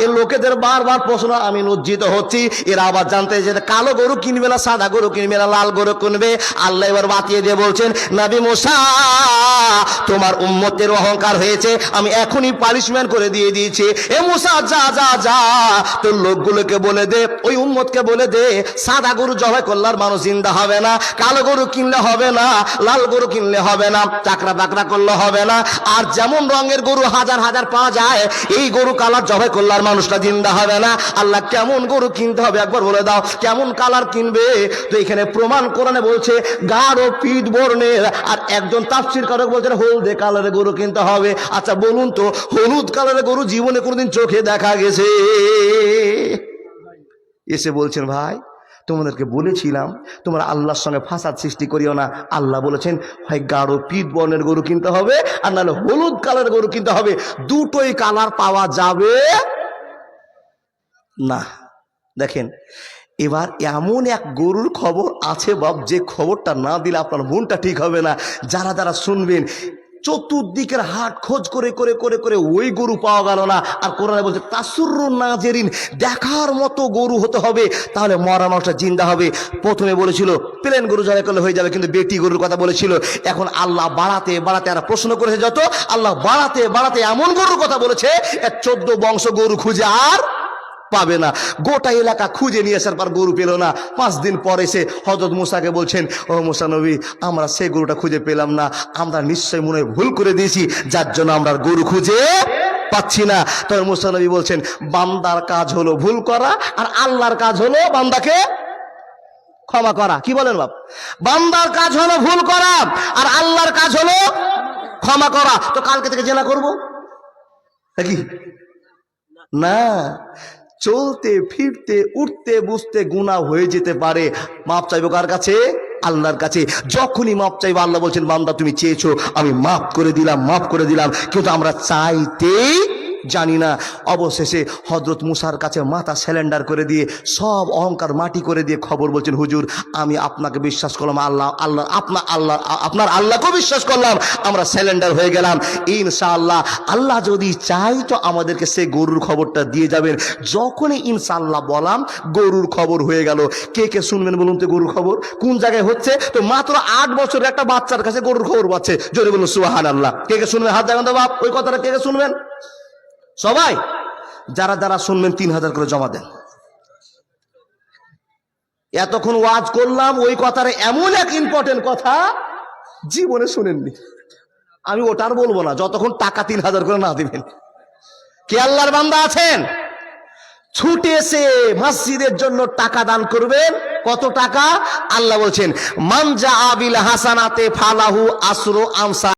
এই লোকেদের বারবার প্রশ্ন, আমি লজ্জিত হচ্ছি। এরা আবার জানতে যে কালো গরু কিনবে না সাদা গরু কিনবে না লাল গরু কিনবে। আল্লাহ এবার বাতিয়ে দিয়ে বলছেন, নবী মুসা, তোমার উম্মতের অহংকার হয়েছে, আমি এখনই পানিশমেন্ট করে দিয়ে দিয়েছি। এ মুসা, যা যা যা, তোর লোকগুলোকে বলে দে, ওই উম্মতকে বলে দে, সাদা গরু জবাই করলে আর মানুষ জিন্দা হবে না, কালো গরু কিনলে হবে না, লাল গরু কিনলে হবে না, চাকরা বাকরা করলে হবে না। আর যেমন রঙের গরু হাজার হাজার পাওয়া যায়, এই গরু কালার জবাই করলে আর মানুষটা জিন্দা হবে না। আল্লাহ কেমন গরু কিনতে হবে একবার বলে দাও, কেমন কালার কিনবে? তো এখানে প্রমাণ কোরআনে বলছে গাঢ় পীত বর্ণের, আর একজন তাফসীর কারক বলছেন হলদে কালারের গরু কিনতে হবে। আচ্ছা বলুন তো, হলুদ কালারের গরু জীবনে কোনোদিন চোখে দেখা গেছে? এসে বলছেন, ভাই তোমাদেরকে বলেছিলাম তোমরা আল্লাহর সঙ্গে ফাসাদ সৃষ্টি করিও না। আল্লাহ বলেছেন হয় গাঢ় পীত বর্ণের গরু কিনতে হবে, আর নাহলে হলুদ কালারের গরু কিনতে হবে। দুটোই কালার পাওয়া যাবে না। দেখেন, এবার এমন এক গরুর খবর আছে বাপ, যে খবরটা না দিলে আপনার মনটা ঠিক হবে না। যারা যারা শুনবেন, চতুর্দিকের হাট খোঁজ করে করে করে করে ওই গরু পাওয়া গেল না। আর কোরআনে বলছে তাসুরুন নাজেরিন, দেখার মতো গরু হতে হবে, তাহলে মরা মানুষটা জিন্দা হবে। প্রথমে বলেছিল প্লেন গরু জবাই করলে হয়ে যাবে, কিন্তু বেটি গরুর কথা বলেছিল। এখন আল্লাহ বাড়াতে বাড়াতে আর প্রশ্ন করেছে যত, আল্লাহ বাড়াতে বাড়াতে এমন গরুর কথা বলেছে 14 বংশ গরু খুঁজে আর পাবে না। গোটা এলাকা খুঁজে নিয়ে আসার পর গরু পেল না। 5 দিন পরে এসে হযরত মুসাকে বলছেন, ও মুসা নবী, আমরা সেই গরুটা খুঁজে পেলাম না, আমরা নিশ্চয় মনে ভুল করে দিয়েছি, যার জন্য আমরা গরু খুঁজে পাচ্ছি না। তবে মুসা নবী বলছেন, বান্দার কাজ হলো ভুল করা, আর আল্লাহর কাজ হলো বান্দাকে ক্ষমা করা। কি বলেন বাপ? বান্দার কাজ হলো ভুল করা, আর আল্লাহর কাজ হলো ক্ষমা করা। তো কালকে থেকে জেনা করবো নাকি? না, চলতে ফিরতে উঠতে বসতে গুনাহ হয়ে যেতে পারে। মাপ চাইবো কার কাছে? আল্লাহর কাছে। যখনই মাপ চাইবো, আল্লাহ বলছেন বান্দা তুমি চেয়েছো, আমি মাফ করে দিলাম, মাফ করে দিলাম। কিন্তু আমরা চাইতেই জানি না। অবশেষে হযরত মুসার কাছে মাথা স্যালেন্ডার করে দিয়ে, সব অহংকার মাটি করে দিয়ে খবর বলছেন, হুজুর আমি আপনাকে বিশ্বাস করলাম, আপনার আল্লাহকেও বিশ্বাস করলাম, আমরা স্যালেন্ডার হয়ে গেলাম। ইনশাআল্লাহ আল্লাহ যদি চাই তো আমাদেরকে সেই গরুর খবরটা দিয়ে যাবেন। যখনই ইনশাআল্লাহ বললাম, গরুর খবর হয়ে গেল। কে কে শুনবেন বলুন তো? গরুর খবর কোন জায়গায় হচ্ছে? তো মাত্র 8 বছরের একটা বাচ্চার কাছে গরুর খবর পাচ্ছে। জোরে বলুন সুবহানাল্লাহ। কে কে শুনবেন? হাত দেখান তো বাপ, ওই কথাটা কে কে শুনবেন? সবাই যারা যারা শুনবেন 3000 করে জমা দেন। এতক্ষণ ওয়াজ করলাম, ওই কথার এমন এক ইম্পর্টেন্ট কথা জীবনে শুনেননি। আমি ওটার বলবো না যতক্ষণ টাকা 3000 করে না দিবেন। কে আল্লাহর বান্দা আছেন ছুটে এসে মসজিদের জন্য টাকা দান করবেন? কত টাকা? আল্লাহ বলছেন, মান জা আবিল হাসানাতে ফালাহু আসরু আমসা